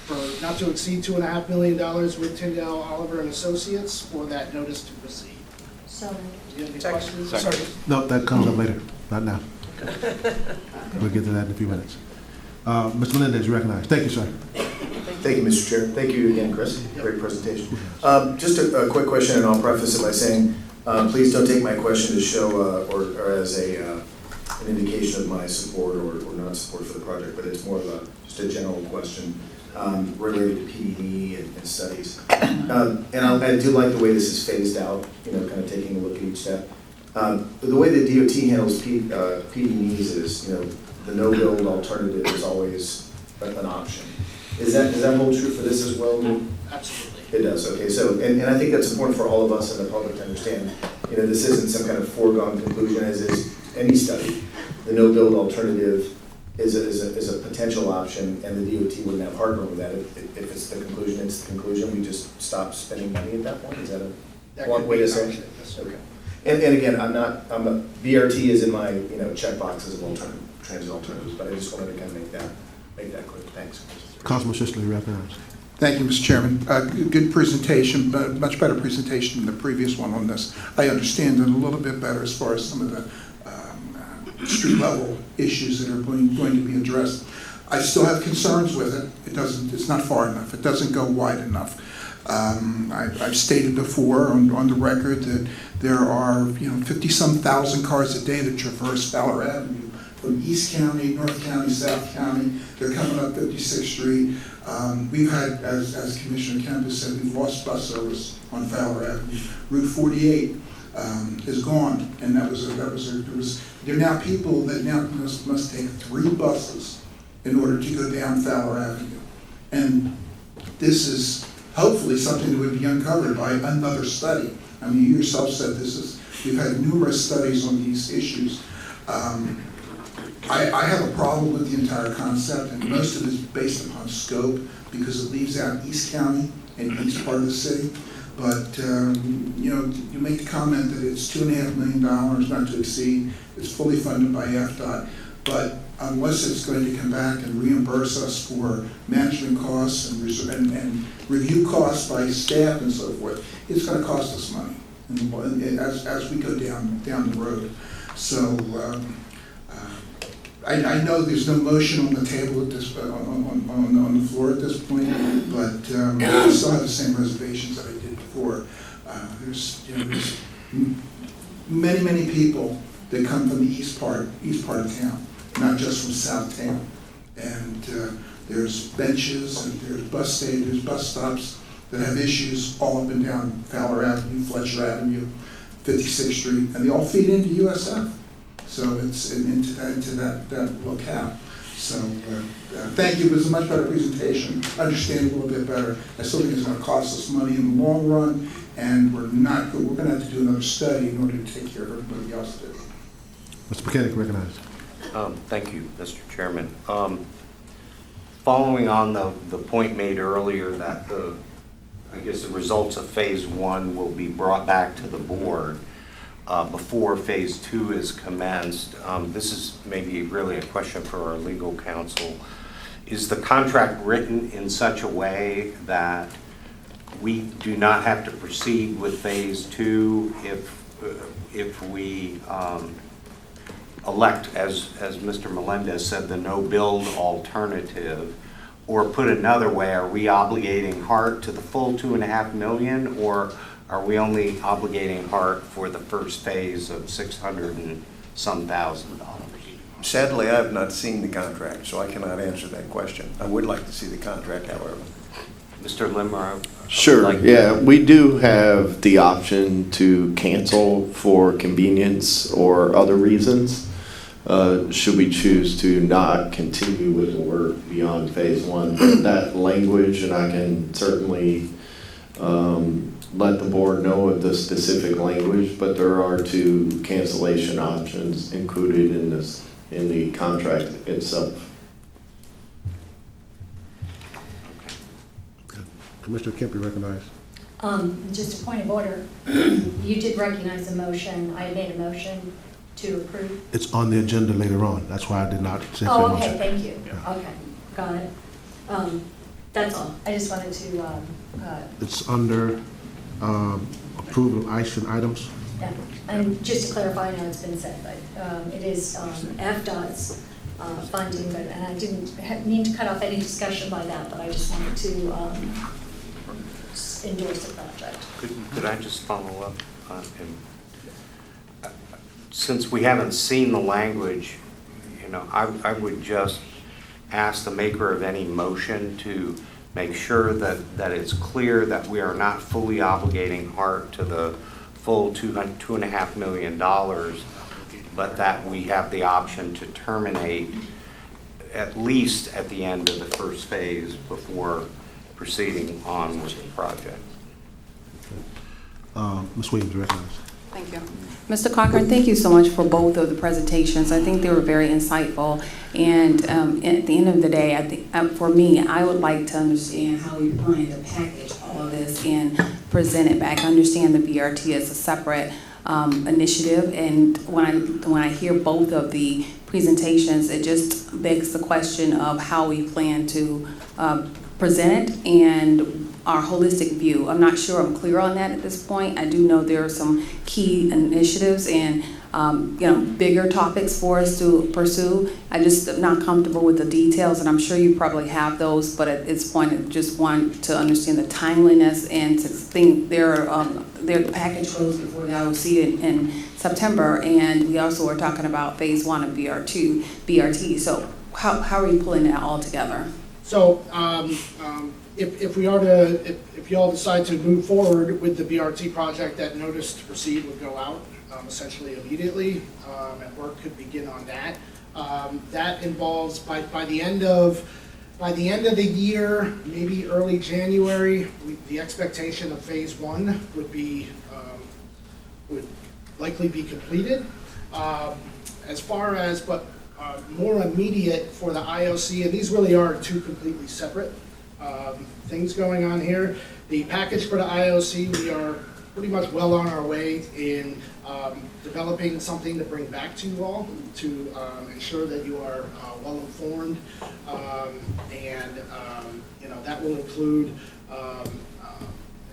for not to exceed $2.5 million with Tyndall, Oliver and Associates for that notice to proceed. So Do you have any questions? Second. No, that comes up later, not now. We'll get to that in a few minutes. Mr. Melendez, you recognize. Thank you, sir. Thank you, Mr. Chair. Thank you again, Chris. Great presentation. Just a quick question, and I'll preface it by saying, please don't take my question to show or as an indication of my support or not support for the project, but it's more of just a general question related to PD&E and studies. And I do like the way this is phased out, kind of taking a look at each step. The way the DOT handles PD&Es is, the no-build alternative is always an option. Is that hold true for this as well? Absolutely. It does, okay. So, and I think that's important for all of us in the public to understand, this isn't some kind of foregone conclusion, as is any study. The no-build alternative is a potential option, and the DOT wouldn't have heartburn with that. If it's the conclusion, it's the conclusion. We just stop spending money at that point. Is that one way to say it? Okay. And again, BRT is in my, check boxes of transit alternatives, but I just wanted to kind of make that clear. Thanks. Councilman Sisley, you recognize. Thank you, Mr. Chairman. Good presentation, but much better presentation than the previous one on this. I understand it a little bit better as far as some of the street level issues that are going to be addressed. I still have concerns with it. It's not far enough. It doesn't go wide enough. I've stated before on the record that there are 50-some thousand cars a day that traverse Fowler Avenue from East County, North County, South County. They're coming up 56th Street. We've had, as Commissioner Kemp said, we've lost bus service on Fowler Avenue. Route 48 is gone, and there are now people that now must take 3 buses in order to go down Fowler Avenue. And this is hopefully something that would be uncovered by another study. I mean, you yourself said we've had numerous studies on these issues. I have a problem with the entire concept, and most of it is based upon scope because it leaves out East County and east part of the city. But, you make the comment that it's $2.5 million, not to exceed. It's fully funded by FDOT. But unless it's going to come back and reimburse us for management costs and review costs by staff and so forth, it's going to cost us money as we go down the road. So I know there's no motion on the table at this on the floor at this point, but I still have the same reservations that I did before. There's many people that come from the east part of town, not just from South Town. And there's benches and there's bus stops that have issues all up and down Fowler Avenue, Fletcher Avenue, 56th Street, and they all feed into USF. So it's into that locale. So thank you. It was a much better presentation. Understand a little bit better. I still think it's going to cost us money in the long run, and we're going to have to do another study in order to take care of everybody else did. Mr. Mechanic, recognized. Thank you, Mr. Chairman. Following on the point made earlier that the results of Phase 1 will be brought back to the board before Phase 2 is commenced. This is maybe really a question for our legal counsel. Is the contract written in such a way that we do not have to proceed with Phase 2 if we elect, as Mr. Melendez said, the no-build alternative? Or put another way, are we obligating HART to the full $2.5 million, or are we only obligating HART for the first phase of $600 and some thousand dollars? Sadly, I have not seen the contract, so I cannot answer that question. I would like to see the contract, however. Mr. Limmer? Sure, yeah, we do have the option to cancel for convenience or other reasons. Should we choose to not continue with the work beyond Phase 1. That language, and I can certainly let the board know of the specific language, but there are 2 cancellation options included in the contract itself. Commissioner Kemp, you recognized. Just a point of order. You did recognize the motion. I made a motion to approve. It's on the agenda later on. That's why I did not say Oh, motion. okay, thank you. Yeah. Okay, got it. That's all. I just wanted to, It's under approval of action items. yeah. And just to clarify, I know it's been said, but it is FDOT's funding, and I didn't mean to cut off any discussion by that, but I just wanted to endorse the project. Could I just follow up? Since we haven't seen the language, I would just ask the maker of any motion to make sure that it's clear that we are not fully obligating HART to the full $2.5 million, but that we have the option to terminate at least at the end of the first phase before proceeding on with the project. Ms. Williams, recognized. Thank you. Mr. Cochran, thank you so much for both of the presentations. I think they were very insightful. And at the end of the day, I think for me, I would like to understand how you're going to package all of this and present it back. I understand the BRT is a separate initiative, and when I hear both of the presentations, it just begs the question of how we plan to presented and our holistic view. I'm not sure I'm clear on that at this point. I do know there are some key initiatives and bigger topics for us to pursue. I just am not comfortable with the details, and I'm sure you probably have those, but at this point, I just want to understand the timeliness and to think their package goes before the IOC in September, and we also are talking about phase 1 of BRT. So how are you pulling that all together? So if you all decide to move forward with the BRT project, that notice to proceed would go out essentially immediately, and work could begin on that. That involves by the end of the year, maybe early January, the expectation of phase 1 would likely be completed. As far as more immediate for the IOC, and these really are two completely separate things going on here. The package for the IOC, we are pretty much well on our way in developing something to bring back to you all to ensure that you are well informed, and that will include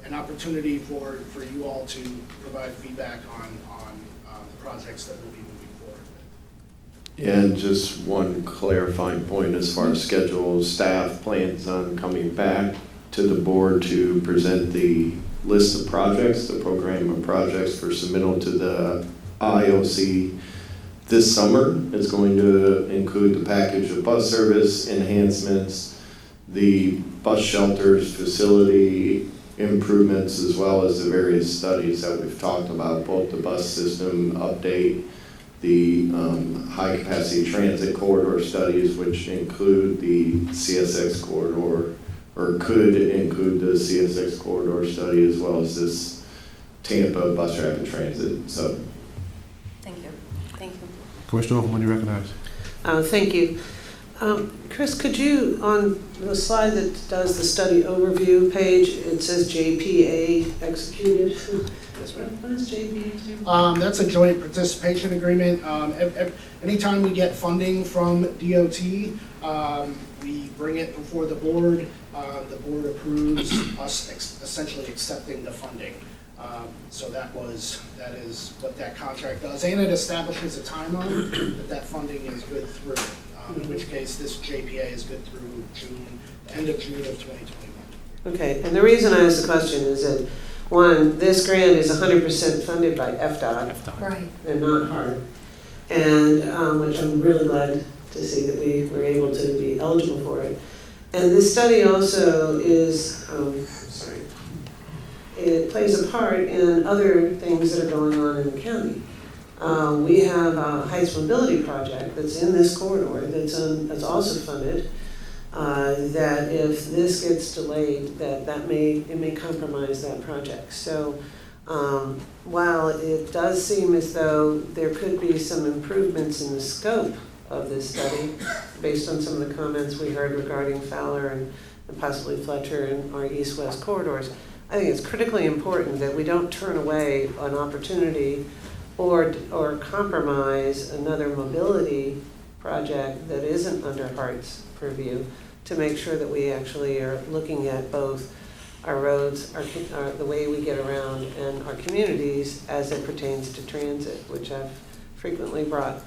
an opportunity for you all to provide feedback on the projects that we'll be moving forward with. And just one clarifying point as far as schedule, staff plans on coming back to the board to present the list of projects, the program of projects for submittal to the IOC this summer. It's going to include the package of bus service enhancements, the bus shelters, facility improvements, as well as the various studies that we've talked about, both the bus system update, the high capacity transit corridor studies, which include the CSX corridor, or could include the CSX corridor study, as well as this Tampa bus rapid transit. So, Thank you. Thank you. Commissioner Overman, you recognize. Thank you. Chris, could you, on the slide that does the study overview page, it says JPA executed. What is JPA? That's a joint participation agreement. Anytime we get funding from DOT, we bring it before the board. The board approves us essentially accepting the funding. So that is what that contract does, and it establishes a timeline that funding is good through. In which case, this JPA is good through end of June of 2021. Okay, and the reason I asked the question is that, one, this grant is 100% funded by FDOT. Right. And not HART, and which I'm really glad to see that we were able to be eligible for it. And this study also is, it plays a part in other things that are going on in the county. We have a Heights Mobility project that's in this corridor that's also funded. That if this gets delayed, it may compromise that project. So while it does seem as though there could be some improvements in the scope of this study, based on some of the comments we heard regarding Fowler and possibly Fletcher and our east-west corridors, I think it's critically important that we don't turn away an opportunity or compromise another mobility project that isn't under HART's purview, to make sure that we actually are looking at both our roads, the way we get around, and our communities as it pertains to transit, which I've frequently brought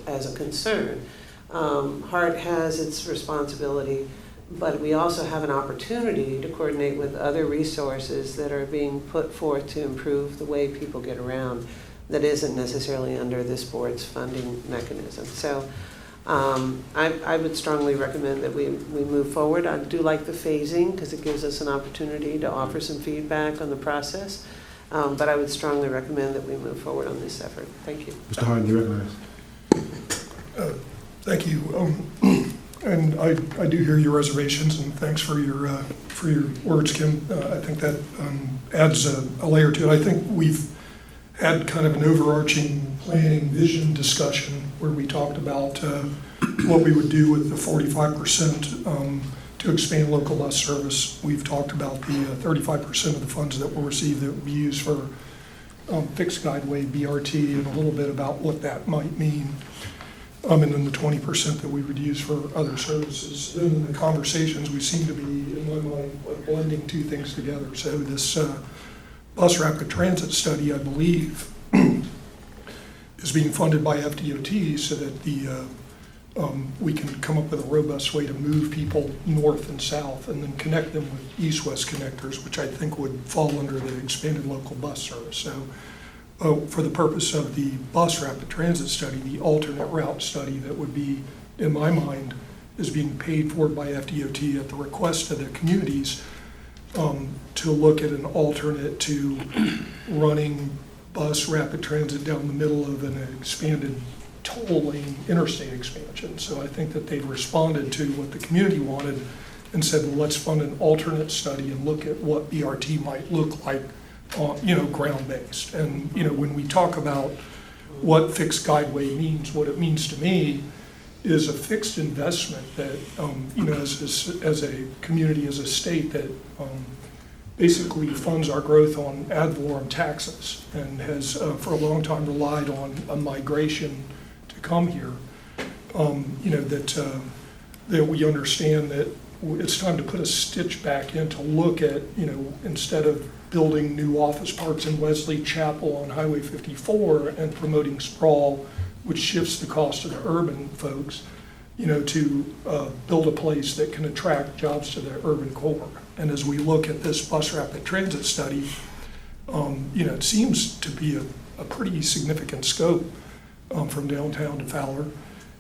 as a concern. HART has its responsibility, but we also have an opportunity to coordinate with other resources that are being put forth to improve the way people get around that isn't necessarily under this board's funding mechanism. So I would strongly recommend that we move forward. I do like the phasing because it gives us an opportunity to offer some feedback on the process, but I would strongly recommend that we move forward on this effort. Thank you. Mr. Harden, you recognize. Thank you. And I do hear your reservations, and thanks for your words, Kim. I think that adds a layer to it. I think we've had kind of an overarching planning vision discussion where we talked about what we would do with the 45% to expand local bus service. We've talked about the 35% of the funds that we'll receive that will be used for fixed guideway BRT, and a little bit about what that might mean. and then the 20% that we would use for other services. And in the conversations, we seem to be, in my mind, blending two things together. So this bus rapid transit study, I believe, is being funded by FDOT so that we can come up with a robust way to move people north and south and then connect them with east-west connectors, which I think would fall under the expanded local bus service. So for the purpose of the bus rapid transit study, the alternate route study that would be, in my mind, is being paid for by FDOT at the request of the communities to look at an alternate to running bus rapid transit down the middle of an expanded toll lane interstate expansion. So I think that they've responded to what the community wanted and said, well, let's fund an alternate study and look at what BRT might look like, ground-based. And, when we talk about what fixed guideway means, what it means to me is a fixed investment that, as a community, as a state, that basically funds our growth on ad valorem taxes and has for a long time relied on a migration to come here. That we understand that it's time to put a stitch back in to look at, instead of building new office parks in Wesley Chapel on Highway 54 and promoting sprawl, which shifts the cost to the urban folks, to build a place that can attract jobs to the urban core. And as we look at this bus rapid transit study, it seems to be a pretty significant scope from downtown to Fowler.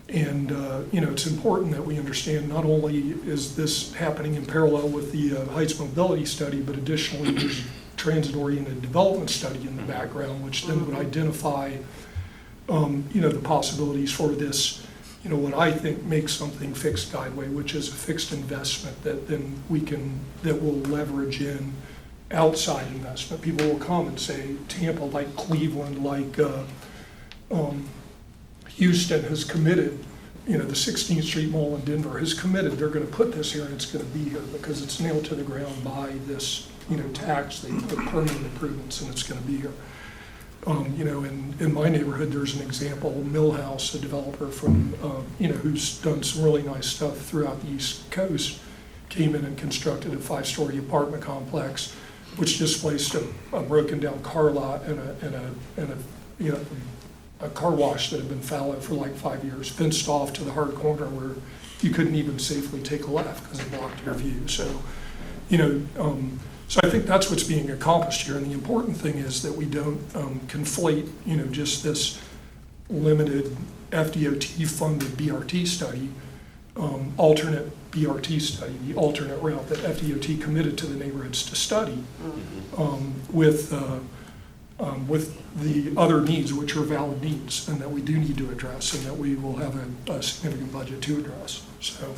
And, it's important that we understand not only is this happening in parallel with the Heights Mobility Study, but additionally there's transit-oriented development study in the background, which then would identify, the possibilities for this, what I think makes something fixed guideway, which is a fixed investment that then that will leverage in outside investment. People will come and say, Tampa, like Cleveland, like Houston has committed, the 16th Street Mall in Denver has committed, they're gonna put this here and it's gonna be here because it's nailed to the ground by this, tax. They put permanent improvements and it's gonna be here. In my neighborhood, there's an example, Millhouse, a developer from, who's done some really nice stuff throughout the East Coast, came in and constructed a 5-story apartment complex, which displaced a broken down car lot and a car wash that had been fallow for like 5 years, fenced off to the hard corner where you couldn't even safely take a left because it blocked your view. So, so I think that's what's being accomplished here. And the important thing is that we don't conflate, just this limited FDOT funded BRT study, alternate BRT study, the alternate route that FDOT committed to the neighborhoods to study, with the other needs, which are valid needs, and that we do need to address, and that we will have a significant budget to address. So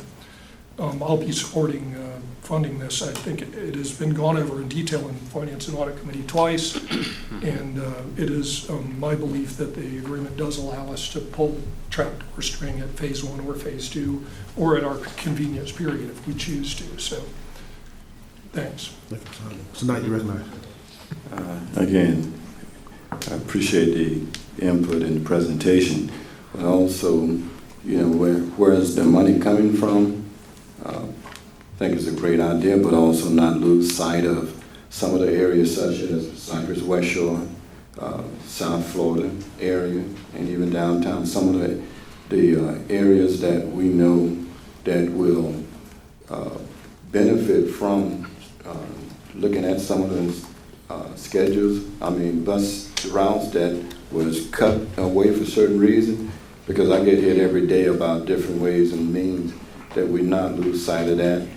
I'll be supporting funding this. I think it has been gone over in detail in Finance and Audit Committee twice, and it is my belief that the agreement does allow us to pull trapdoor string at phase 1 or phase 2, or at our convenience period if we choose to. So, thanks. So now you recognize. Again, I appreciate the input and the presentation, but also, where is the money coming from? I think it's a great idea, but also not lose sight of some of the areas such as Cypress West Shore, South Florida area, and even downtown. Some of the areas that we know that will benefit from looking at some of those schedules. I mean, bus routes that was cut away for certain reasons, because I get hit every day about different ways and means that we not lose sight of that.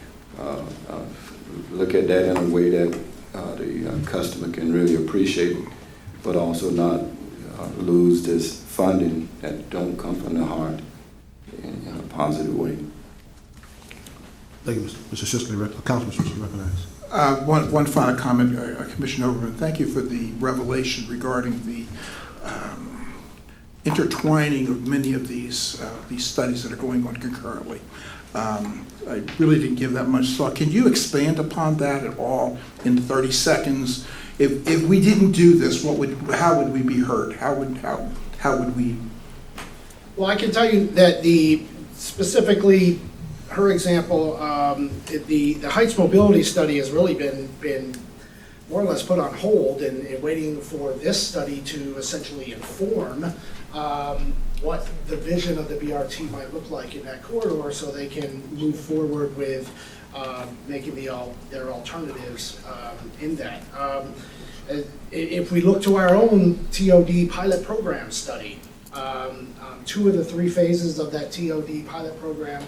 Look at that in a way that the customer can really appreciate it, but also not lose this funding that don't come from the heart in a positive way. Thank you, Mr. Sisley. Councilman Sisley, recognized. One final comment, Commissioner Overman. Thank you for the revelation regarding the intertwining of many of these studies that are going on concurrently. I really didn't give that much thought. Can you expand upon that at all in 30 seconds? If we didn't do this, how would we be hurt? How would we Well, I can tell you that specifically, her example, the Heights Mobility Study has really been more or less put on hold and waiting for this study to essentially inform what the vision of the BRT might look like in that corridor, so they can move forward with making their alternatives in that. If we look to our own TOD pilot program study, 2 of the 3 phases of that TOD pilot program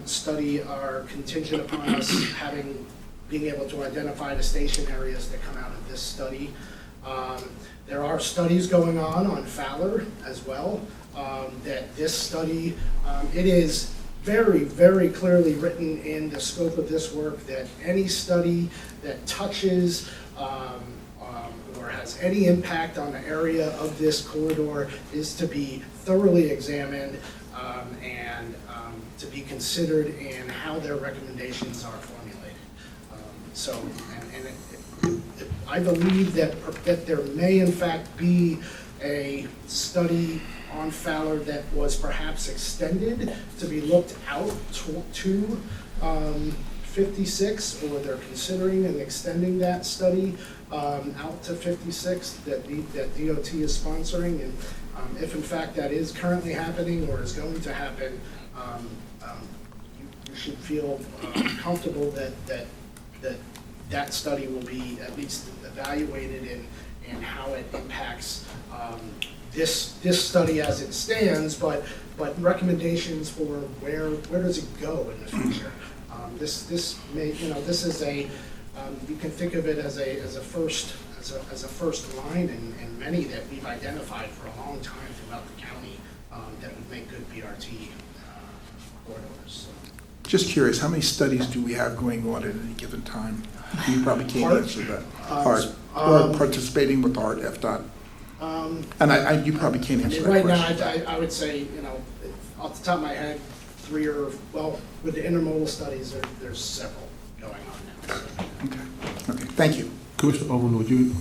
study are contingent upon us being able to identify the station areas that come out of this study. There are studies going on Fowler as well, that this study, it is very, very clearly written in the scope of this work that any study that touches or has any impact on the area of this corridor is to be thoroughly examined and to be considered in how their recommendations are formulated. I believe that there may in fact be a study on Fowler that was perhaps extended to be looked out to 56, or they're considering and extending that study out to 56 that DOT is sponsoring. And if in fact that is currently happening or is going to happen, you should feel comfortable that study will be at least evaluated in how it impacts this study as it stands, but recommendations for where does it go in the future. This is you can think of it as a first line in many that we've identified for a long time throughout the county that would make good BRT corridors. Just curious, how many studies do we have going on at any given time? You probably can't HART? answer that. HART, or participating with HART, FDOT. And you probably can't answer that Right question. now, I would say, off the top of my head, 3 or, well, with the intermodal studies, there's several going on now. So. Okay, thank you. Commissioner Overman, would you?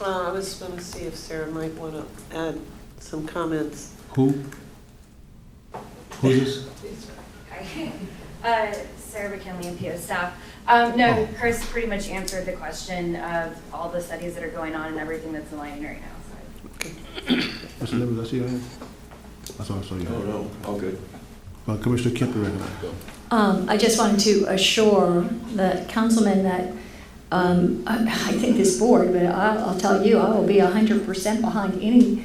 I was going to see if Sarah might want to add some comments. Who? Who is this? Sarah McKinley, MPO staff. No, Chris pretty much answered the question of all the studies that are going on and everything that's aligning right now. Mr. Nibbs, I see your hand. That's all I saw you. Oh, no, all good. Commissioner Kemp, recognized. I just wanted to assure the councilman that I think this board, but I'll tell you, I will be 100% behind any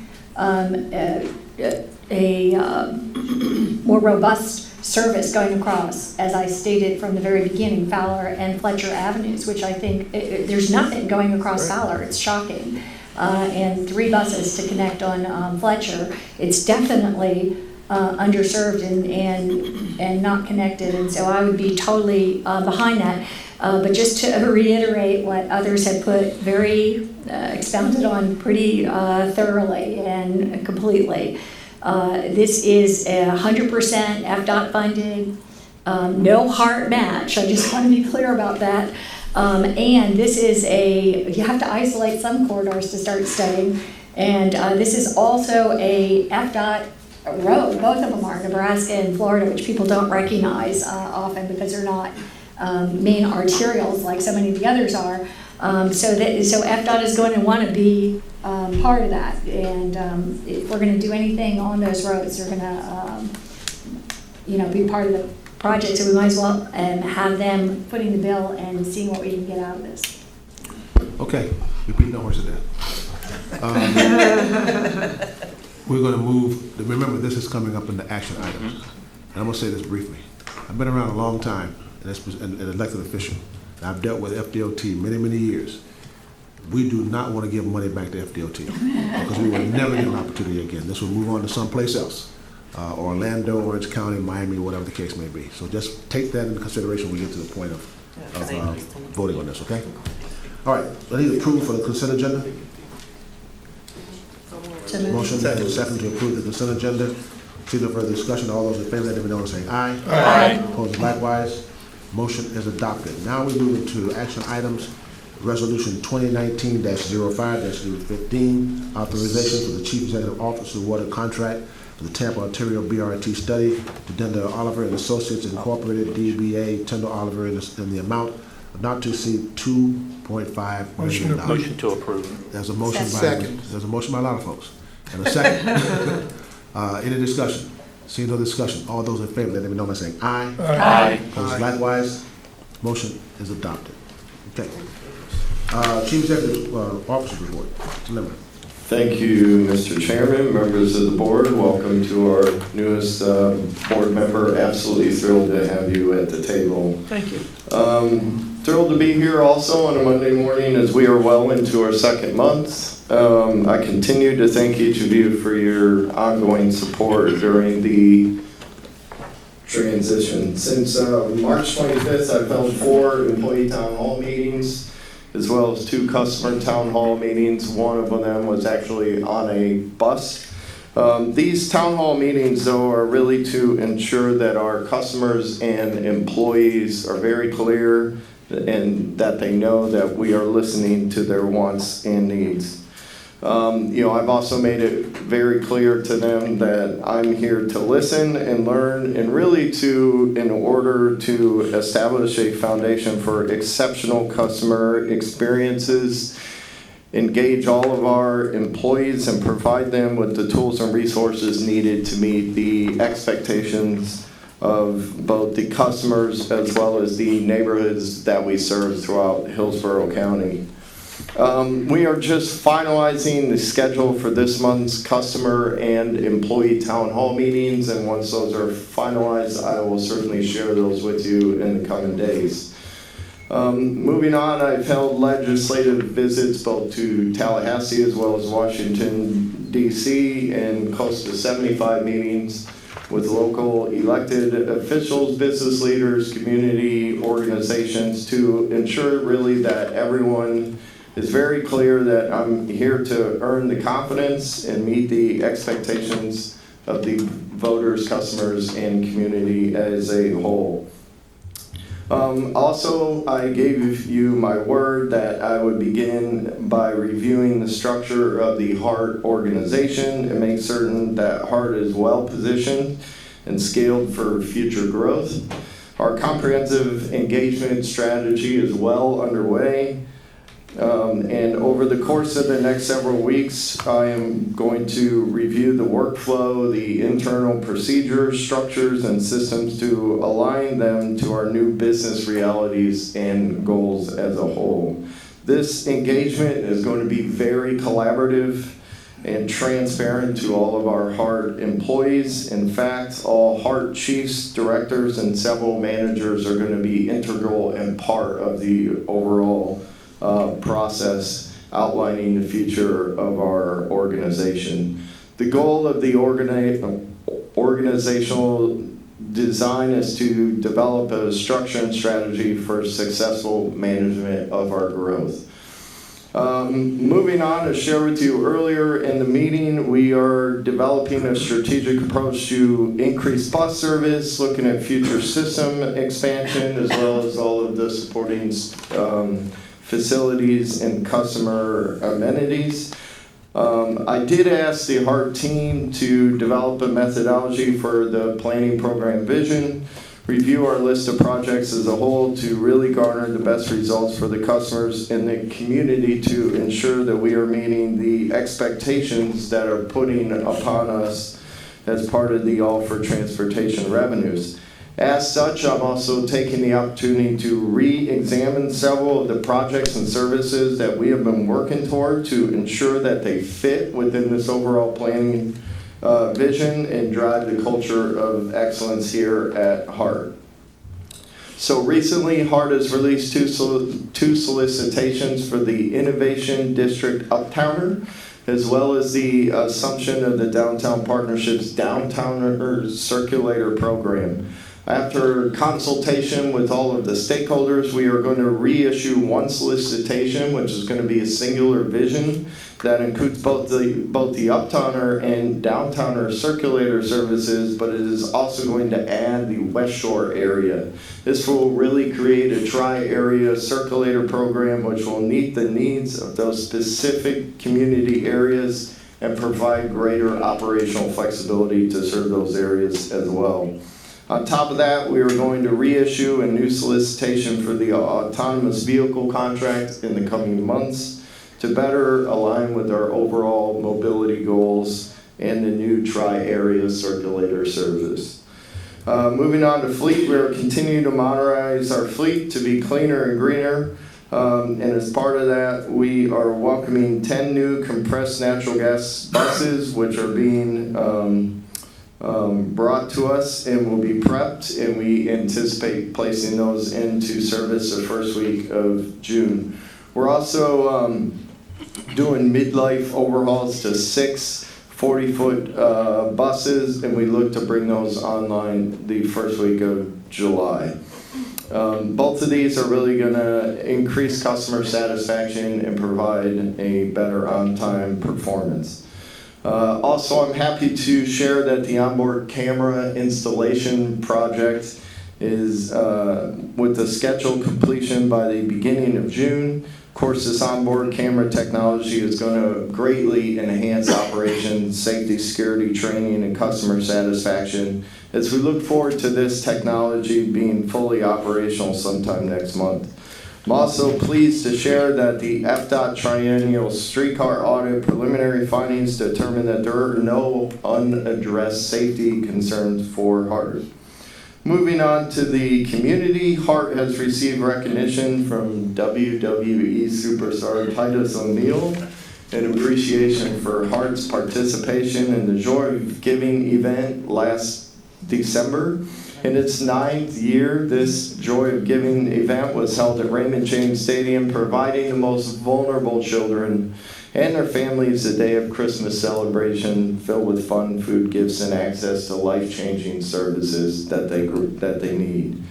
more robust service going across, as I stated from the very beginning, Fowler and Fletcher Avenues, which I think there's nothing going across Fowler. It's shocking. And 3 buses to connect on Fletcher. It's definitely underserved and not connected, and so I would be totally behind that. But just to reiterate what others have put very expounded on pretty thoroughly and completely. This is 100% FDOT funded, no HART match. I just want to be clear about that. And this is you have to isolate some corridors to start studying. And this is also a FDOT road. Both of them are, Nebraska and Florida, which people don't recognize often because they're not main arterials like so many of the others are. So FDOT is going to want to be part of that. And if we're going to do anything on those roads, they're going to be part of the project. So we might as well have them footing the bill and seeing what we can get out of this. Okay, we beat no horse to death. We're going to move. Remember, this is coming up in the action items. And I'm going to say this briefly. I've been around a long time as an elected official. And I've dealt with FDOT many, many years. We do not want to give money back to FDOT because we will never get an opportunity again. This will move on to someplace else. Orlando, Orange County, Miami, whatever the case may be. So just take that into consideration when we get to the point of voting on this, okay? All right, I need approval for the consent agenda. Motion made and second to approve the consent agenda. See no further discussion. All those in favor, let them know by saying aye. Aye. Opposed likewise. Motion is adopted. Now we move into action items. Resolution 2019-05-15, authorization for the Chief Executive Officer to award a contract for the Tampa, Ontario BRT study to Tender Oliver and Associates Incorporated, DBA Tender Oliver in the amount of not to exceed $2.5 million. Motion to approve. There's a motion by, Second. there's a motion by a lot of folks, and a second. Any discussion? Seeing no discussion, all those in favor, let me know by saying aye. Aye. Opposed likewise, motion is adopted. Okay. Chief Executive Officer report, Mr. Limmer. Thank you, Mr. Chairman, members of the board. Welcome to our newest board member. Absolutely thrilled to have you at the table. Thank you. Thrilled to be here also on a Monday morning as we are well into our second month. I continue to thank each of you for your ongoing support during the transition. Since March 25th, I've held 4 employee town hall meetings, as well as 2 customer town hall meetings. One of them was actually on a bus. These town hall meetings, though, are really to ensure that our customers and employees are very clear and that they know that we are listening to their wants and needs. I've also made it very clear to them that I'm here to listen and learn and really in order to establish a foundation for exceptional customer experiences, engage all of our employees and provide them with the tools and resources needed to meet the expectations of both the customers as well as the neighborhoods that we serve throughout Hillsborough County. We are just finalizing the schedule for this month's customer and employee town hall meetings, and once those are finalized, I will certainly share those with you in the coming days. Moving on, I've held legislative visits both to Tallahassee as well as Washington, D.C., and close to 75 meetings with local elected officials, business leaders, community organizations to ensure really that everyone is very clear that I'm here to earn the confidence and meet the expectations of the voters, customers, and community as a whole. Also, I gave you my word that I would begin by reviewing the structure of the HART organization and make certain that HART is well positioned and scaled for future growth. Our comprehensive engagement strategy is well underway. And over the course of the next several weeks, I am going to review the workflow, the internal procedures, structures, and systems to align them to our new business realities and goals as a whole. This engagement is going to be very collaborative and transparent to all of our HART employees. In fact, all HART chiefs, directors, and several managers are going to be integral and part of the overall process outlining the future of our organization. The goal of the organizational design is to develop a structure and strategy for successful management of our growth. Moving on, to share with you earlier in the meeting, we are developing a strategic approach to increase bus service, looking at future system expansion, as well as all of the supporting facilities and customer amenities. I did ask the HART team to develop a methodology for the planning program vision, review our list of projects as a whole to really garner the best results for the customers and the community to ensure that we are meeting the expectations that are putting upon us as part of the All for Transportation revenues. As such, I'm also taking the opportunity to re-examine several of the projects and services that we have been working toward to ensure that they fit within this overall planning vision and drive the culture of excellence here at HART. So recently, HART has released two solicitations for the Innovation District Uptowner, as well as the assumption of the Downtown Partnerships Downtowner Circulator Program. After consultation with all of the stakeholders, we are going to reissue one solicitation, which is going to be a singular vision that includes both the Uptowner and Downtowner circulator services, but it is also going to add the West Shore area. This will really create a tri-area circulator program which will meet the needs of those specific community areas and provide greater operational flexibility to serve those areas as well. On top of that, we are going to reissue a new solicitation for the autonomous vehicle contract in the coming months to better align with our overall mobility goals and the new tri-area circulator service. Moving on to fleet, we are continuing to modernize our fleet to be cleaner and greener. And as part of that, we are welcoming 10 new compressed natural gas buses, which are being brought to us and will be prepped, and we anticipate placing those into service the first week of June. We're also doing midlife overhauls to 6 40-foot buses, and we look to bring those online the first week of July. Both of these are really going to increase customer satisfaction and provide a better on-time performance. Also, I'm happy to share that the onboard camera installation project is with the scheduled completion by the beginning of June. Of course, this onboard camera technology is going to greatly enhance operations, safety, security, training, and customer satisfaction as we look forward to this technology being fully operational sometime next month. I'm also pleased to share that the FDOT Triennial Streetcar Audit preliminary findings determined that there are no unaddressed safety concerns for HART. Moving on to the community, HART has received recognition from WWE superstar Titus O'Neil in appreciation for HART's participation in the Joy of Giving event last December. In its 9th year, this Joy of Giving event was held at Raymond James Stadium, providing the most vulnerable children and their families a day of Christmas celebration filled with fun, food, gifts, and access to life-changing services that they need.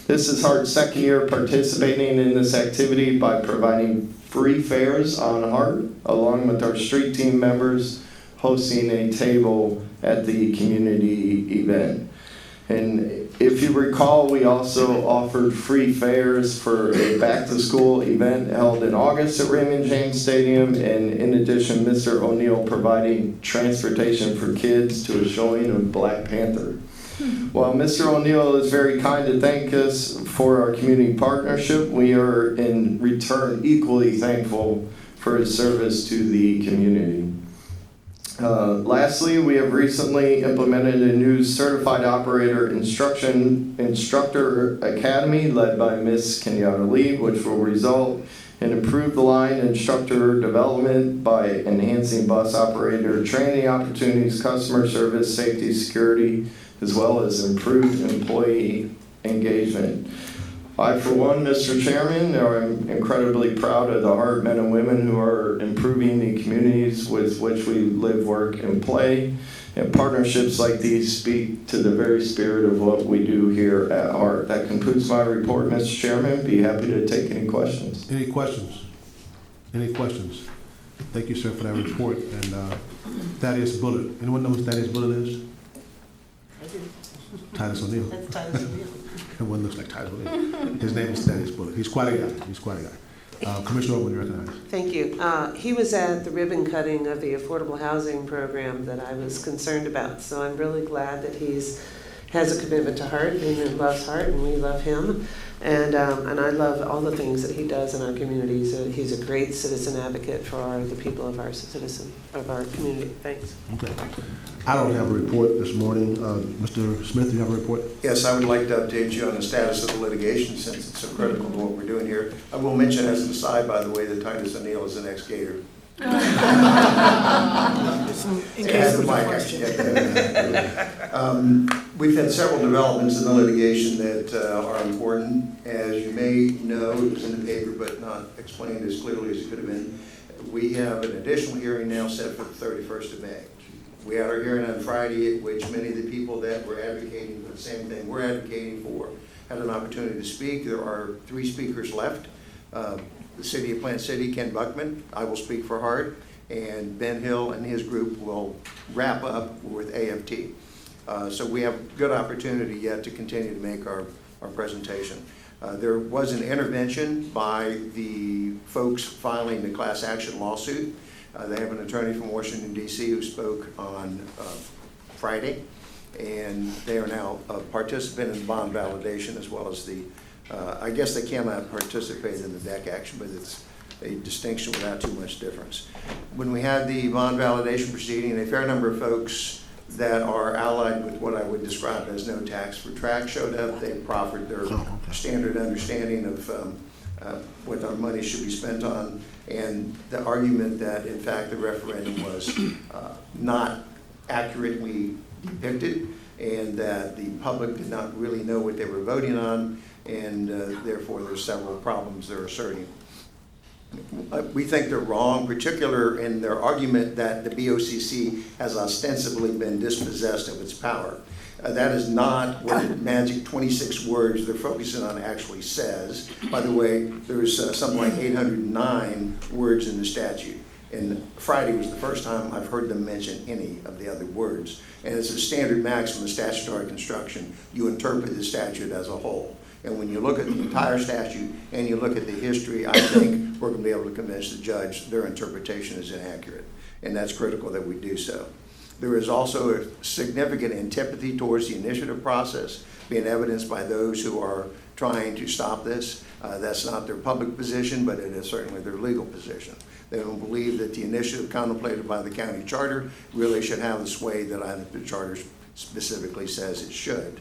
This is HART's second year participating in this activity by providing free fares on HART, along with our street team members hosting a table at the community event. And if you recall, we also offered free fares for a back-to-school event held in August at Raymond James Stadium, and in addition, Mr. O'Neil providing transportation for kids to a showing of Black Panther. While Mr. O'Neil is very kind to thank us for our community partnership, we are in return equally thankful for his service to the community. Lastly, we have recently implemented a new Certified Operator Instructor Academy led by Ms. Kenyatta Lee, which will result in improved line instructor development by enhancing bus operator training opportunities, customer service, safety, security, as well as improved employee engagement. I, for one, Mr. Chairman, am incredibly proud of the HART men and women who are improving the communities with which we live, work, and play. And partnerships like these speak to the very spirit of what we do here at HART. That concludes my report, Mr. Chairman. Be happy to take any questions. Any questions? Any questions? Thank you, sir, for that report. And Thaddeus Bullitt. Anyone know who Thaddeus Bullitt is? I do. Titus O'Neil. That's Titus O'Neil. Everyone looks like Titus O'Neil. His name is Thaddeus Bullitt. He's quite a guy. Commissioner Overman, you recognize. Thank you. He was at the ribbon cutting of the affordable housing program that I was concerned about. So I'm really glad that has a commitment to HART and loves HART, and we love him. And I love all the things that he does in our community. So he's a great citizen advocate for the people of our community. Thanks. Okay. I don't have a report this morning. Mr. Smith, do you have a report? Yes, I would like to update you on the status of the litigation since it's so critical to what we're doing here. I will mention as an aside, by the way, that Titus O'Neil is an ex-Gator. In case there was a question. We've had several developments in the litigation that are important. As you may know, it was in the paper but not explained as clearly as it could have been. We have an additional hearing now set for the 31st of May. We had our hearing on Friday, at which many of the people that were advocating for the same thing we're advocating for had an opportunity to speak. There are 3 speakers left. The City of Plant City, Ken Buckman, I will speak for HART, and Ben Hill and his group will wrap up with AFT. So we have good opportunity yet to continue to make our presentation. There was an intervention by the folks filing the class action lawsuit. They have an attorney from Washington, D.C. who spoke on Friday, and they are now a participant in bond validation as well as the, I guess they cannot participate in the deck action, but it's a distinction without too much difference. When we had the bond validation proceeding, a fair number of folks that are allied with what I would describe as no tax for track showed up. They proffered their standard understanding of what our money should be spent on, and the argument that in fact the referendum was not accurately depicted, and that the public did not really know what they were voting on, and therefore there's several problems they're asserting. We think they're wrong, particular in their argument that the BOCC has ostensibly been dispossessed of its power. That is not what the magic 26 words they're focusing on actually says. By the way, there's something like 809 words in the statute. And Friday was the first time I've heard them mention any of the other words. And it's a standard maxim of statutory construction. You interpret the statute as a whole. And when you look at the entire statute and you look at the history, I think we're going to be able to convince the judge their interpretation is inaccurate. And that's critical that we do so. There is also a significant antipathy towards the initiative process, being evidenced by those who are trying to stop this. That's not their public position, but it is certainly their legal position. They don't believe that the initiative contemplated by the county charter really should have the sway that I think the charter specifically says it should.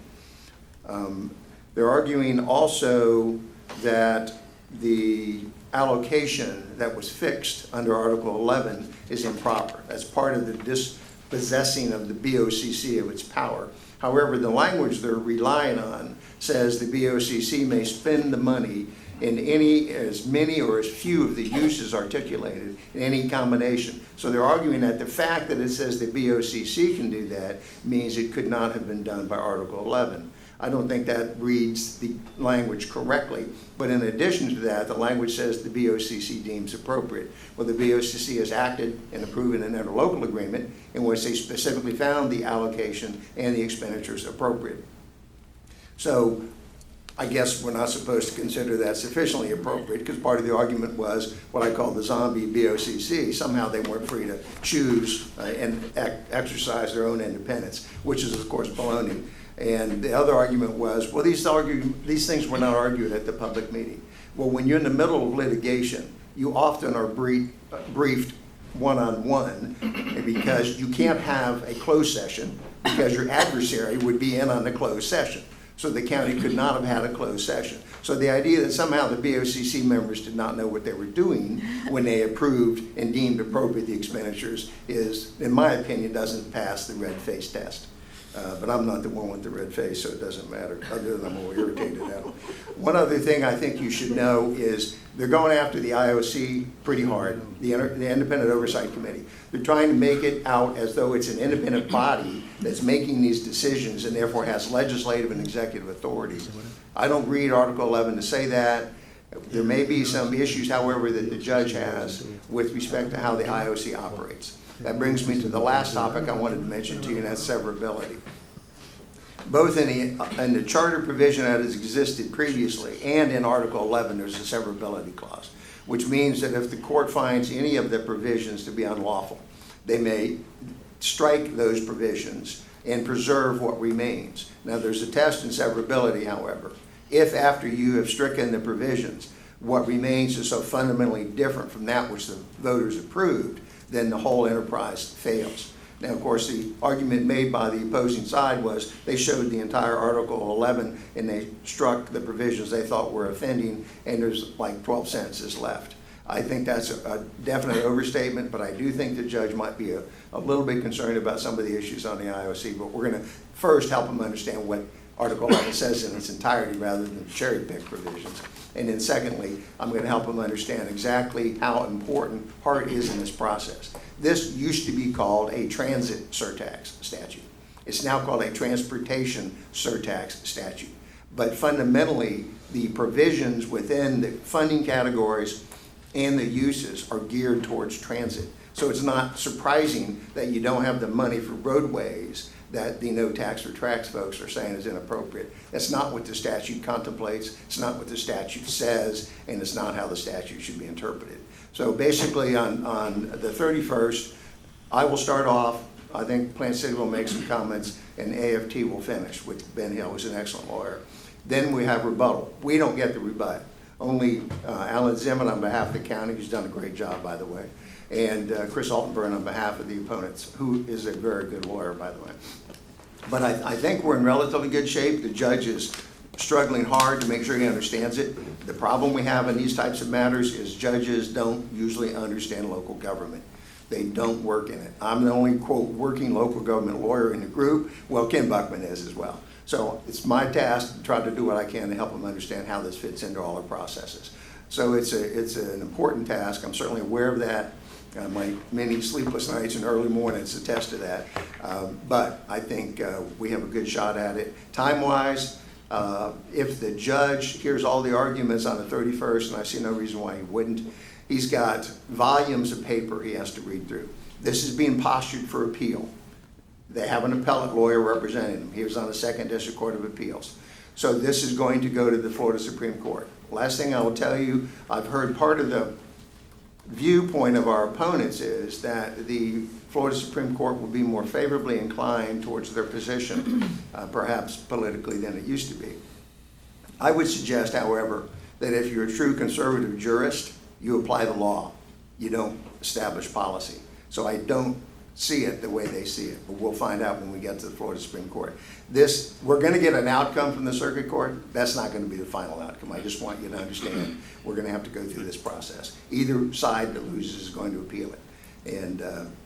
They're arguing also that the allocation that was fixed under Article 11 is improper. That's part of the dispossessing of the BOCC of its power. However, the language they're relying on says the BOCC may spend the money in any, as many or as few of the uses articulated in any combination. So they're arguing that the fact that it says the BOCC can do that means it could not have been done by Article 11. I don't think that reads the language correctly. But in addition to that, the language says the BOCC deems appropriate. Well, the BOCC has acted and approved an interlocal agreement in which they specifically found the allocation and the expenditures appropriate. So I guess we're not supposed to consider that sufficiently appropriate, because part of the argument was what I call the zombie BOCC. Somehow they weren't free to choose and exercise their own independence, which is, of course, baloney. And the other argument was, well, these things were not argued at the public meeting. Well, when you're in the middle of litigation, you often are briefed one-on-one, because you can't have a closed session because your adversary would be in on the closed session. So the county could not have had a closed session. So the idea that somehow the BOCC members did not know what they were doing when they approved and deemed appropriate the expenditures is, in my opinion, doesn't pass the red face test. But I'm not the one with the red face, so it doesn't matter, other than I'm a little irritated at them. One other thing I think you should know is they're going after the IOC pretty hard, the Independent Oversight Committee. They're trying to make it out as though it's an independent body that's making these decisions and therefore has legislative and executive authority. I don't read Article 11 to say that. There may be some issues, however, that the judge has with respect to how the IOC operates. That brings me to the last topic I wanted to mention to you, and that's severability. Both in the charter provision that has existed previously and in Article 11, there's a severability clause, which means that if the court finds any of the provisions to be unlawful, they may strike those provisions and preserve what remains. Now, there's a test in severability, however. If after you have stricken the provisions, what remains is so fundamentally different from that which the voters approved, then the whole enterprise fails. Now, of course, the argument made by the opposing side was they showed the entire Article 11 and they struck the provisions they thought were offending, and there's like 12 sentences left. I think that's a definite overstatement, but I do think the judge might be a little bit concerned about some of the issues on the IOC, but we're going to first help them understand what Article 11 says in its entirety rather than cherry-pick provisions. And then secondly, I'm going to help them understand exactly how important HART is in this process. This used to be called a transit surtax statute. It's now called a transportation surtax statute. But fundamentally, the provisions within the funding categories and the uses are geared towards transit. So it's not surprising that you don't have the money for roadways that the no tax for tracks folks are saying is inappropriate. That's not what the statute contemplates, it's not what the statute says, and it's not how the statute should be interpreted. So basically, on the 31st, I will start off. I think Plant City will make some comments, and AFT will finish with Ben Hill, who's an excellent lawyer. Then we have rebuttal. We don't get the rebut. Only Alan Zimmern on behalf of the county, who's done a great job, by the way, and Chris Altenburn on behalf of the opponents, who is a very good lawyer, by the way. But I think we're in relatively good shape. The judge is struggling hard to make sure he understands it. The problem we have in these types of matters is judges don't usually understand local government. They don't work in it. I'm the only, quote, working local government lawyer in the group. Well, Ken Buckman is as well. So it's my task to try to do what I can to help them understand how this fits into all our processes. So it's an important task. I'm certainly aware of that. My many sleepless nights and early mornings attest to that. But I think we have a good shot at it. Time-wise, if the judge hears all the arguments on the 31st, and I see no reason why he wouldn't, he's got volumes of paper he has to read through. This is being postured for appeal. They have an appellate lawyer representing him. He was on the 2nd District Court of Appeals. So this is going to go to the Florida Supreme Court. Last thing I will tell you, I've heard part of the viewpoint of our opponents is that the Florida Supreme Court will be more favorably inclined towards their position, perhaps politically, than it used to be. I would suggest, however, that if you're a true conservative jurist, you apply the law. You don't establish policy. So I don't see it the way they see it, but we'll find out when we get to the Florida Supreme Court. We're going to get an outcome from the circuit court. That's not going to be the final outcome. I just want you to understand we're going to have to go through this process. Either side that loses is going to appeal it. And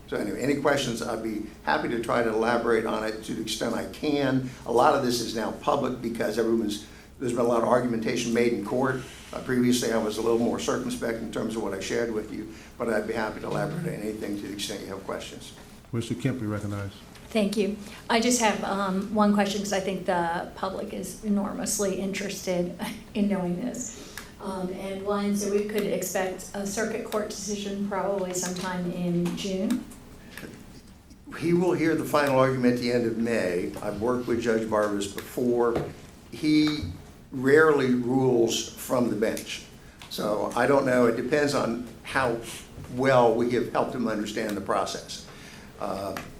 so anyway, any questions, I'd be happy to try to elaborate on it to the extent I can. A lot of this is now public because there's been a lot of argumentation made in court. Previously, I was a little more circumspect in terms of what I shared with you, but I'd be happy to elaborate on anything to the extent you have questions. Mr. Kemp, be recognized. Thank you. I just have one question because I think the public is enormously interested in knowing this. And one, so we could expect a circuit court decision probably sometime in June. He will hear the final argument at the end of May. I've worked with Judge Barvis before. He rarely rules from the bench. So I don't know. It depends on how well we have helped him understand the process.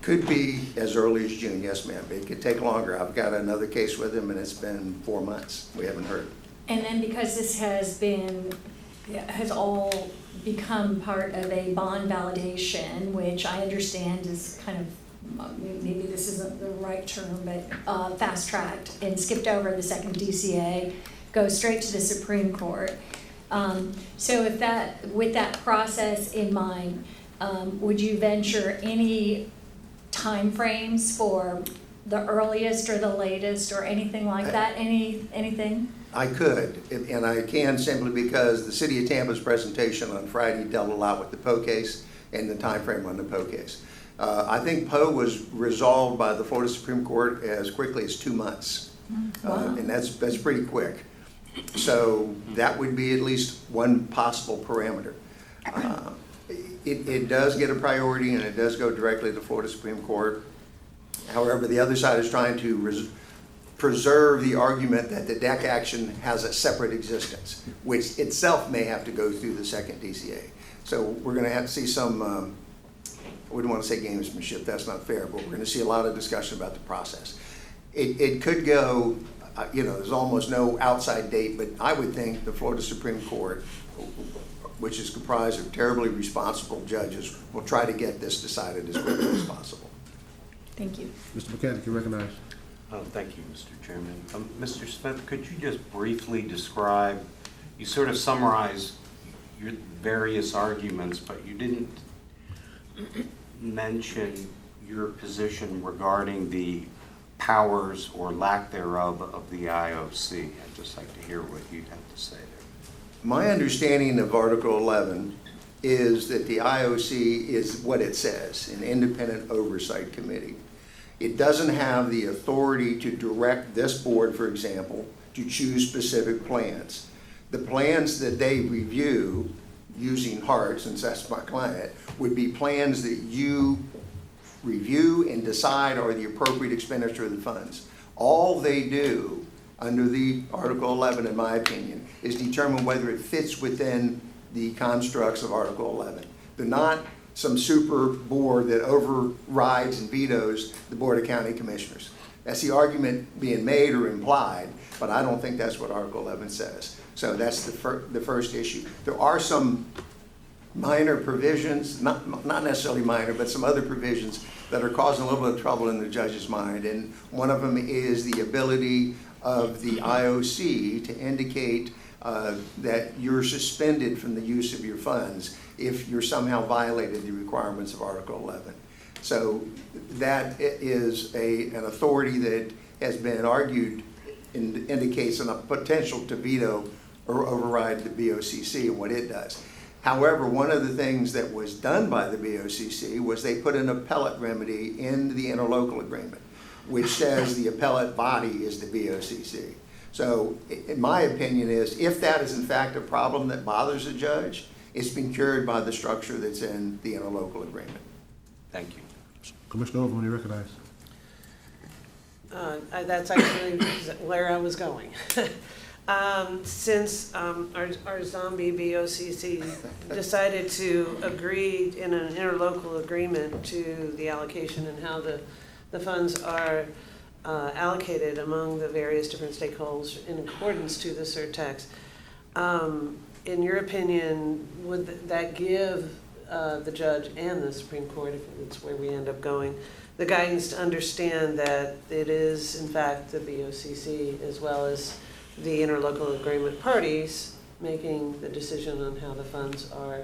Could be as early as June, yes, ma'am. It could take longer. I've got another case with him, and it's been 4 months. We haven't heard. And then because this has all become part of a bond validation, which I understand is kind of, maybe this isn't the right term, but fast-tracked and skipped over the 2nd DCA, goes straight to the Supreme Court. So with that process in mind, would you venture any timeframes for the earliest or the latest or anything like that? Anything? I could, and I can simply because the City of Tampa's presentation on Friday dealt a lot with the Poe case and the time frame on the Poe case. I think Poe was resolved by the Florida Supreme Court as quickly as 2 months. Wow. And that's pretty quick. So that would be at least one possible parameter. It does get a priority and it does go directly to the Florida Supreme Court. However, the other side is trying to preserve the argument that the DEC action has a separate existence, which itself may have to go through the 2nd DCA. So we're going to have to see some, I wouldn't want to say gamesmanship, that's not fair, but we're going to see a lot of discussion about the process. It could go, there's almost no outside date, but I would think the Florida Supreme Court, which is comprised of terribly responsible judges, will try to get this decided as quickly as possible. Thank you. Mr. Mechanic, you recognize. Thank you, Mr. Chairman. Mr. Smith, could you just briefly describe, you sort of summarized your various arguments, but you didn't mention your position regarding the powers or lack thereof of the IOC. I'd just like to hear what you'd have to say there. My understanding of Article 11 is that the IOC is what it says, an independent oversight committee. It doesn't have the authority to direct this board, for example, to choose specific plans. The plans that they review using HART, since that's my client, would be plans that you review and decide are the appropriate expenditure of the funds. All they do under the Article 11, in my opinion, is determine whether it fits within the constructs of Article 11. They're not some super board that overrides and vetoes the Board of County Commissioners. That's the argument being made or implied, but I don't think that's what Article 11 says. So that's the first issue. There are some minor provisions, not necessarily minor, but some other provisions that are causing a little bit of trouble in the judge's mind. And one of them is the ability of the IOC to indicate that you're suspended from the use of your funds if you're somehow violated the requirements of Article 11. So that is an authority that has been argued and indicates a potential to veto or override the BOCC and what it does. However, one of the things that was done by the BOCC was they put an appellate remedy in the interlocal agreement, which says the appellate body is the BOCC. So in my opinion is, if that is in fact a problem that bothers a judge, it's been cured by the structure that's in the interlocal agreement. Thank you. Commissioner Overman, you recognize. That's actually where I was going. Since our zombie BOCC decided to agree in an interlocal agreement to the allocation and how the funds are allocated among the various different stakeholders in accordance to the surtax, in your opinion, would that give the judge and the Supreme Court, if it's where we end up going, the guidance to understand that it is in fact the BOCC as well as the interlocal agreement parties making the decision on how the funds are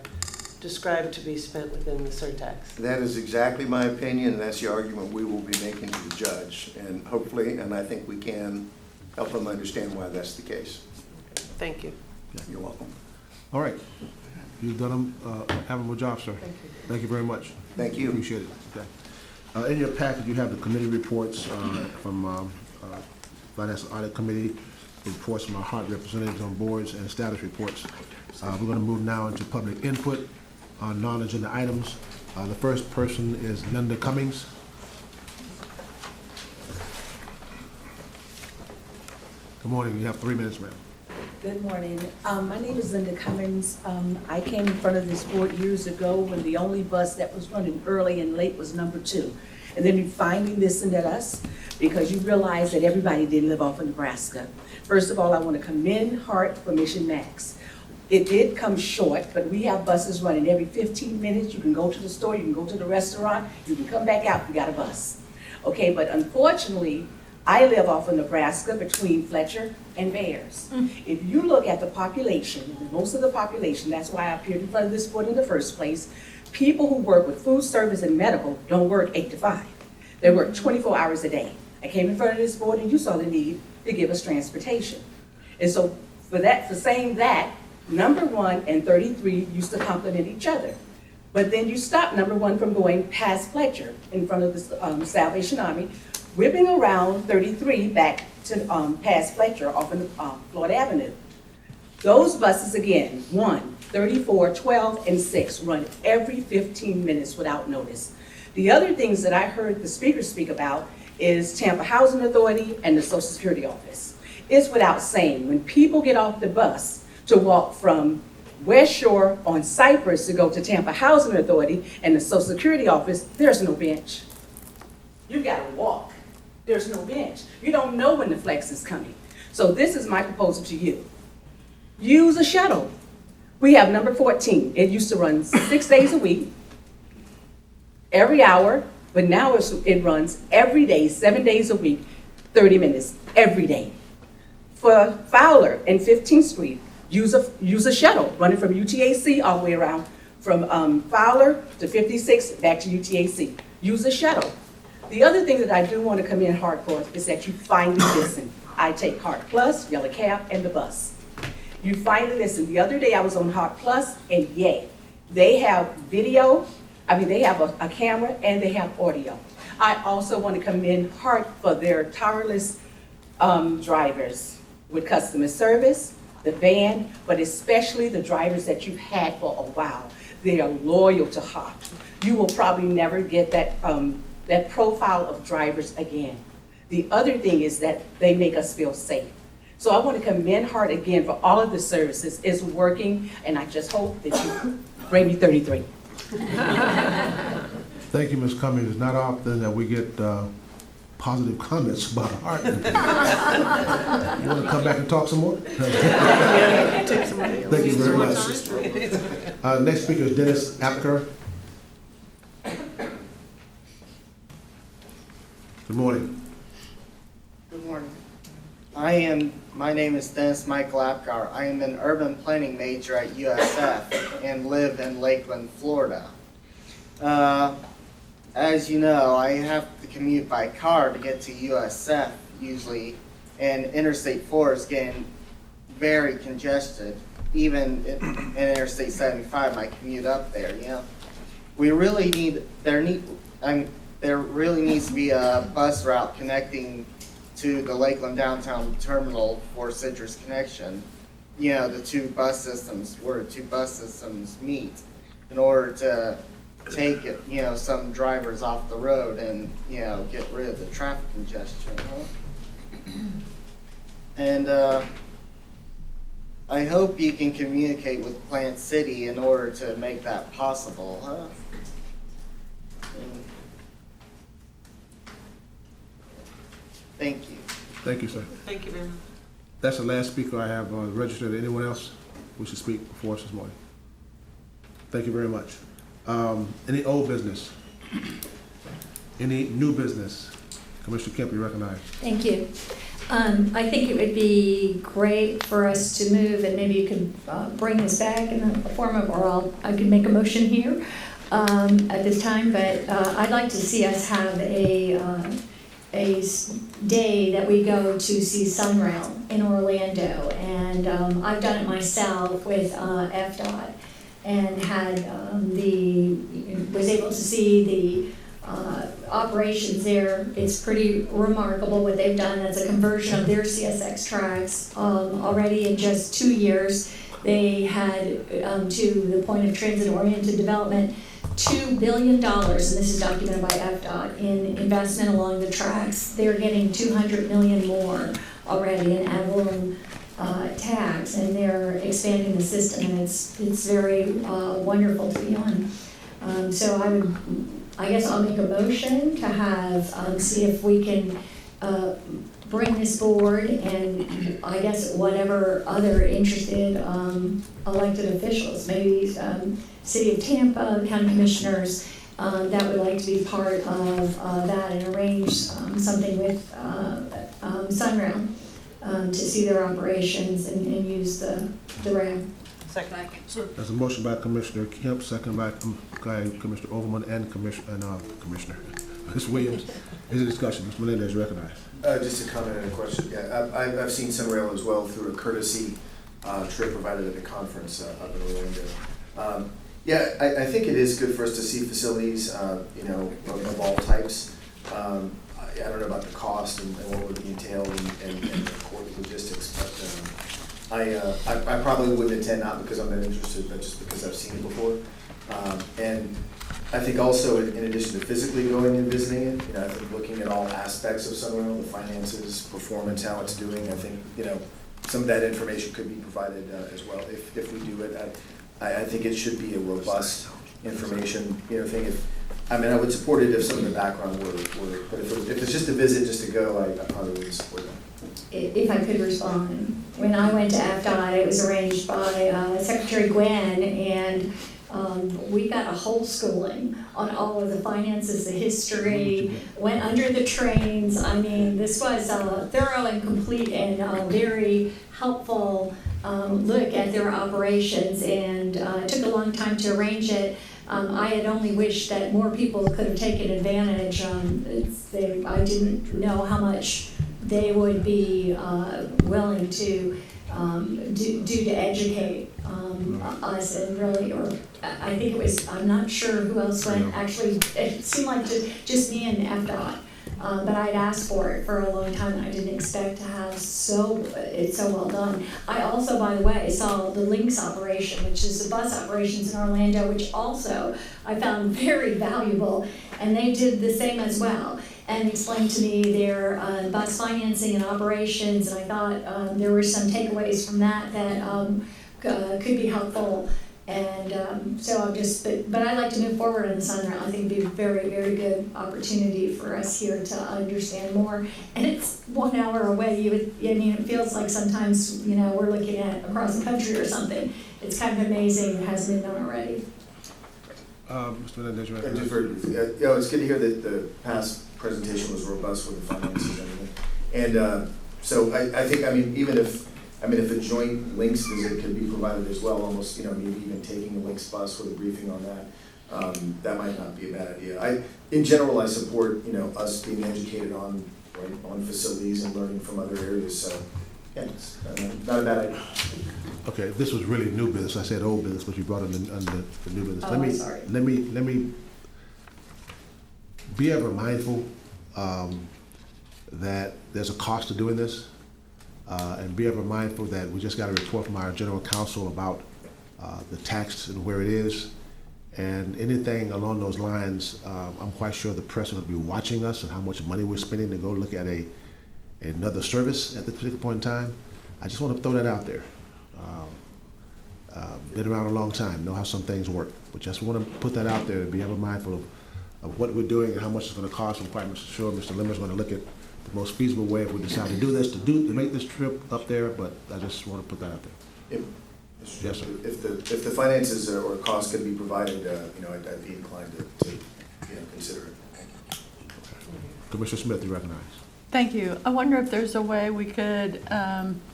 described to be spent within the surtax? That is exactly my opinion, and that's the argument we will be making to the judge. And hopefully, and I think we can help them understand why that's the case. Thank you. Yeah, you're welcome. All right. You've done an admirable job, sir. Thank you. Thank you very much. Thank you. Appreciate it. Okay. In your packet, you have the committee reports from Finance and Audit Committee, reports from our HART representatives on boards, and status reports. We're going to move now into public input on non-agenda items. The first person is Linda Cummings. Good morning. You have 3 minutes, ma'am. Good morning. My name is Linda Cummings. I came in front of this board years ago when the only bus that was running early and late was number 2. And then you finally listened at us because you realized that everybody didn't live off of Nebraska. First of all, I want to commend HART for Mission Max. It did come short, but we have buses running every 15 minutes. You can go to the store, you can go to the restaurant, you can come back out, you got a bus. Okay, but unfortunately, I live off of Nebraska between Fletcher and Bears. If you look at the population, most of the population, that's why I appeared in front of this board in the first place, people who work with food service and medical don't work 8 to 5. They work 24 hours a day. I came in front of this board and you saw the need to give us transportation. And so for saying that, number 1 and 33 used to complement each other. But then you stopped number 1 from going past Fletcher in front of the Salvation Army, whipping around 33 back to past Fletcher off of Florida Avenue. Those buses again, 1, 34, 12, and 6 run every 15 minutes without notice. The other things that I heard the speaker speak about is Tampa Housing Authority and the Social Security Office. It's without saying, when people get off the bus to walk from West Shore on Cypress to go to Tampa Housing Authority and the Social Security Office, there's no bench. You gotta walk. There's no bench. You don't know when the flex is coming. So this is my proposal to you. Use a shuttle. We have number 14. It used to run 6 days a week, every hour, but now it runs every day, 7 days a week, 30 minutes, every day. For Fowler and 15th Street, use a shuttle running from UTAC all the way around, from Fowler to 56 back to UTAC. Use a shuttle. The other thing that I do want to commend HART for is that you finally listen. I take HART Plus, Yellow Cab, and the bus. You finally listen. The other day I was on HART Plus, and yay, they have video. They have a camera and they have audio. I also want to commend HART for their tireless drivers with customer service, the van, but especially the drivers that you've had for a while. They are loyal to HART. You will probably never get that profile of drivers again. The other thing is that they make us feel safe. So I want to commend HART again for all of the services. It's working, and I just hope that you bring me 33. Thank you, Ms. Cummings. It's not often that we get positive comments about HART. You want to come back and talk some more? Thank you very much. Next speaker is Dennis Apker. Good morning. Good morning. My name is Dennis Michael Apgar. I am an urban planning major at USF and live in Lakeland, Florida. As you know, I have to commute by car to get to USF usually, and Interstate 4 is getting very congested. Even in Interstate 75, my commute up there, you know. There really needs to be a bus route connecting to the Lakeland downtown terminal for Citrus Connection. You know, the two bus systems meet in order to take it, you know, some drivers off the road and, you know, get rid of the traffic congestion. Huh? And I hope you can communicate with Plant City in order to make that possible, huh? Thank you. Thank you, sir. Thank you very much. That's the last speaker I have registered. Anyone else wish to speak before us this morning? Thank you very much. Any old business? Any new business? Commissioner Kemp, you recognize. Thank you. I think it would be great for us to move, and maybe you could bring this back in the form of, or I could make a motion here at this time, but I'd like to see us have a day that we go to see Sunrail in Orlando, and I've done it myself with FDOT, and was able to see the operations there. It's pretty remarkable what they've done. That's a conversion of their CSX tracks. Already in just 2 years, they had, to the point of transit-oriented development, $2 billion, and this is documented by FDOT, in investment along the tracks. They're getting $200 million more already in ad valorem tax, and they're expanding the system, and it's very wonderful to be on. So I guess I'll make a motion to have, see if we can bring this board, and I guess whatever other interested elected officials, maybe City of Tampa, county commissioners, that would like to be part of that and arrange something with Sunrail to see their operations and use the rail. Second. There's a motion by Commissioner Kemp, second by Commissioner Overman and Commissioner Ms. Williams. Is there discussion? Ms. Melendez, recognized. Just a comment and a question. Yeah, I've seen Sunrail as well through a courtesy trip provided at the conference up in Orlando. I think it is good for us to see facilities, you know, of all types. I don't know about the cost and what would be entailed and the court logistics, but I probably wouldn't attend, not because I'm not interested, but just because I've seen it before. And I think also, in addition to physically going and visiting it, you know, I think looking at all aspects of Sunrail, the finances, performance, how it's doing, I think, you know, some of that information could be provided as well if we do it. I think it should be a robust information, you know, thing. I would support it if some of the background were but if it's just a visit, just to go, I probably wouldn't support that. If I could respond, when I went to FDOT, it was arranged by Secretary Gwen, and we got a whole schooling on all of the finances, the history, went under the trains. I mean, this was thorough and complete and very helpful look at their operations, and it took a long time to arrange it. I had only wished that more people could have taken advantage. I didn't know how much they would be willing to do to educate us, and really, or I think it was, I'm not sure who else went. Actually, it seemed like just me and FDOT. But I'd asked for it for a long time, and I didn't expect to have it so well done. I also, by the way, saw the Lynx operation, which is the bus operations in Orlando, which also I found very valuable, and they did the same as well. and explained to me their bus financing and operations, and I thought there were some takeaways from that could be helpful. And so but I'd like to move forward on this on I think it'd be a very, very good opportunity for us here to understand more. And it's 1 hour away. It feels like sometimes, we're looking at across the country or something. It's kind of amazing it hasn't been done already. Mr. Menendez, you It's good to hear that the past presentation was robust with the finances and everything. And so I think, even if a joint links visit could be provided as well, almost, maybe even taking a links bus with a briefing on that, that might not be a bad idea. In general, I support, us being educated on facilities and learning from other areas. So, yeah, it's not a bad idea. Okay, this was really new business. I said old business, but you brought in the new business. Oh, I'm sorry. Let me be ever mindful that there's a cost to doing this, and be ever mindful that we just got a report from our general counsel about the tax and where it is, and anything along those lines. I'm quite sure the press will be watching us and how much money we're spending to go look at another service at this particular point in time. I just want to throw that out there. Been around a long time, know how some things work, but just want to put that out there to be ever mindful of what we're doing and how much it's going to cost. I'm quite sure Mr. Limmer's going to look at the most feasible way if we decide to do this, to make this trip up there, but I just want to put that out there. Yes, sir. If the finances or costs could be provided, I'd be inclined to consider it. Thank you. Commissioner Smith, you recognize. Thank you. I wonder if there's a way we could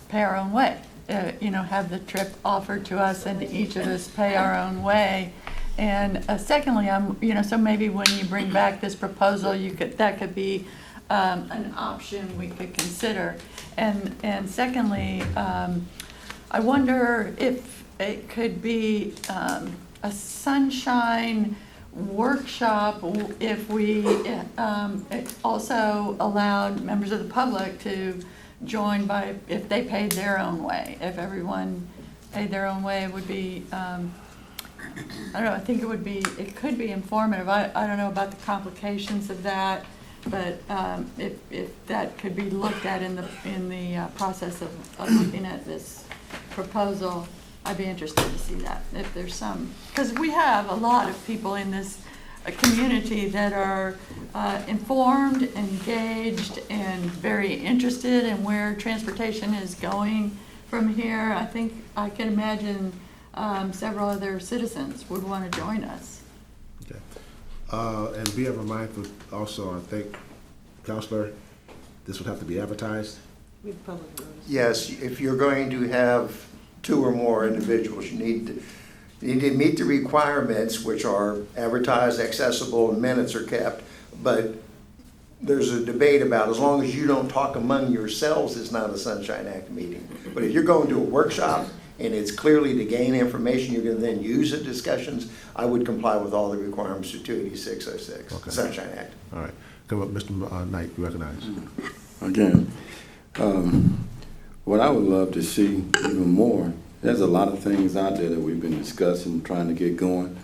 pay our own way. Have the trip offered to us and each of us pay our own way. And secondly, so maybe when you bring back this proposal, that could be an option we could consider. And secondly, I wonder if it could be a sunshine workshop if we also allowed members of the public to join if they paid their own way. If everyone paid their own way, it would be, I don't know, I think it could be informative. I don't know about the complications of that, but if that could be looked at in the process of looking at this proposal, I'd be interested to see that. If there's because we have a lot of people in this community that are informed, engaged, and very interested in where transportation is going from here. I think I can imagine several other citizens would want to join us. Okay. And be ever mindful also, I think, Counselor, this would have to be advertised. With public notice. Yes, if you're going to have 2 or more individuals, you need to meet the requirements, which are advertised, accessible, and minutes are kept. But there's a debate about, as long as you don't talk among yourselves, it's not a Sunshine Act meeting. But if you're going to a workshop and it's clearly to gain information, you're going to then use the discussions, I would comply with all the requirements of 28606, Okay. Sunshine Act. All right. Come up, Mr. Knight, you recognize. Again, what I would love to see even more, there's a lot of things out there that we've been discussing, trying to get going.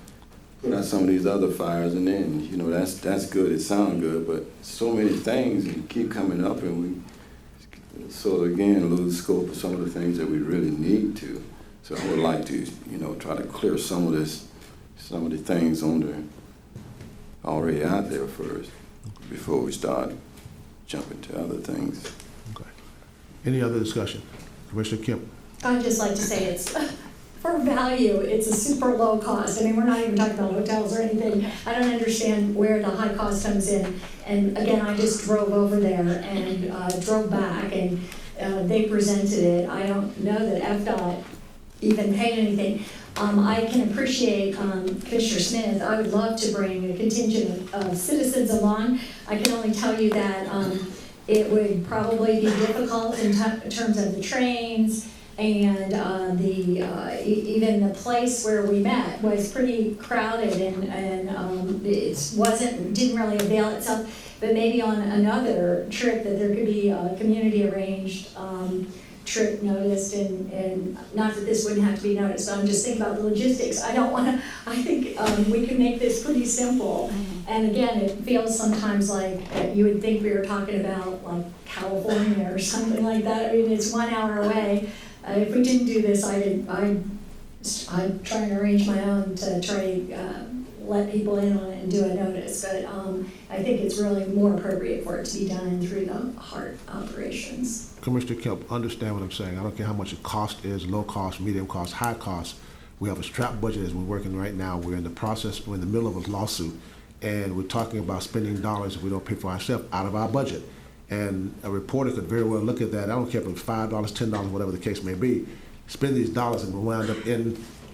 Put out some of these other fires, and then, that's good, it sounds good, but so many things keep coming up, and we sort of, again, lose scope of some of the things that we really need to. So I would like to, try to clear some of the things already out there first, before we start jumping to other things. Okay. Any other discussion? Commissioner Kemp. I'd just like to say it's, for value, it's a super low cost. I mean, we're not even talking about hotels or anything. I don't understand where the high cost comes in. And again, I just drove over there and drove back, and they presented it. I don't know that FDOT even paid anything. I can appreciate Commissioner Smith. I would love to bring a contingent of citizens along. I can only tell you that it would probably be difficult in terms of the trains, and even the place where we met was pretty crowded, and it didn't really avail itself. But maybe on another trip that there could be a community arranged trip noticed, and not that this wouldn't have to be noticed, but I'm just thinking about the logistics. I don't wanna, I think we can make this pretty simple. And again, it feels sometimes like you would think we were talking about like California or something like that. I mean, it's 1 hour away. If we didn't do this, I'm trying to arrange my own to try let people in on it and do a notice. But I think it's really more appropriate for it to be done through the HART operations. Commissioner Kemp, understand what I'm saying. I don't care how much the cost is, low cost, medium cost, high cost. We have a strapped budget as we're working right now. We're in the process, we're in the middle of a lawsuit, and we're talking about spending dollars if we don't pay for ourselves out of our budget. And a reporter could very well look at that. I don't care if it's $5, $10, whatever the case may be. Spend these dollars and we'll wind up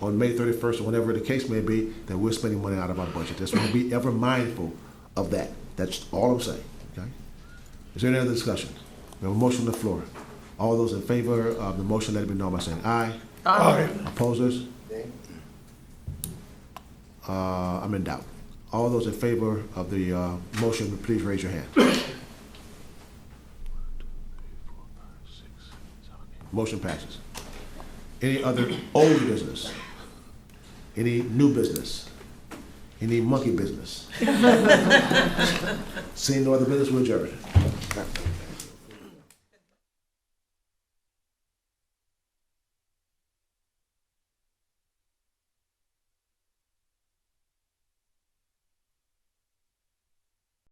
on May 31st or whatever the case may be, that we're spending money out of our budget. Just want to be ever mindful of that. That's all I'm saying, okay? Is there any other discussion? We have a motion on the floor. All those in favor of the motion, let it be known by saying aye. Aye. Opposers? I'm in doubt. All those in favor of the motion, please raise your hand. Motion passes. Any other old business? Any new business? Any monkey business? Seeing no other business, we'll adjourn.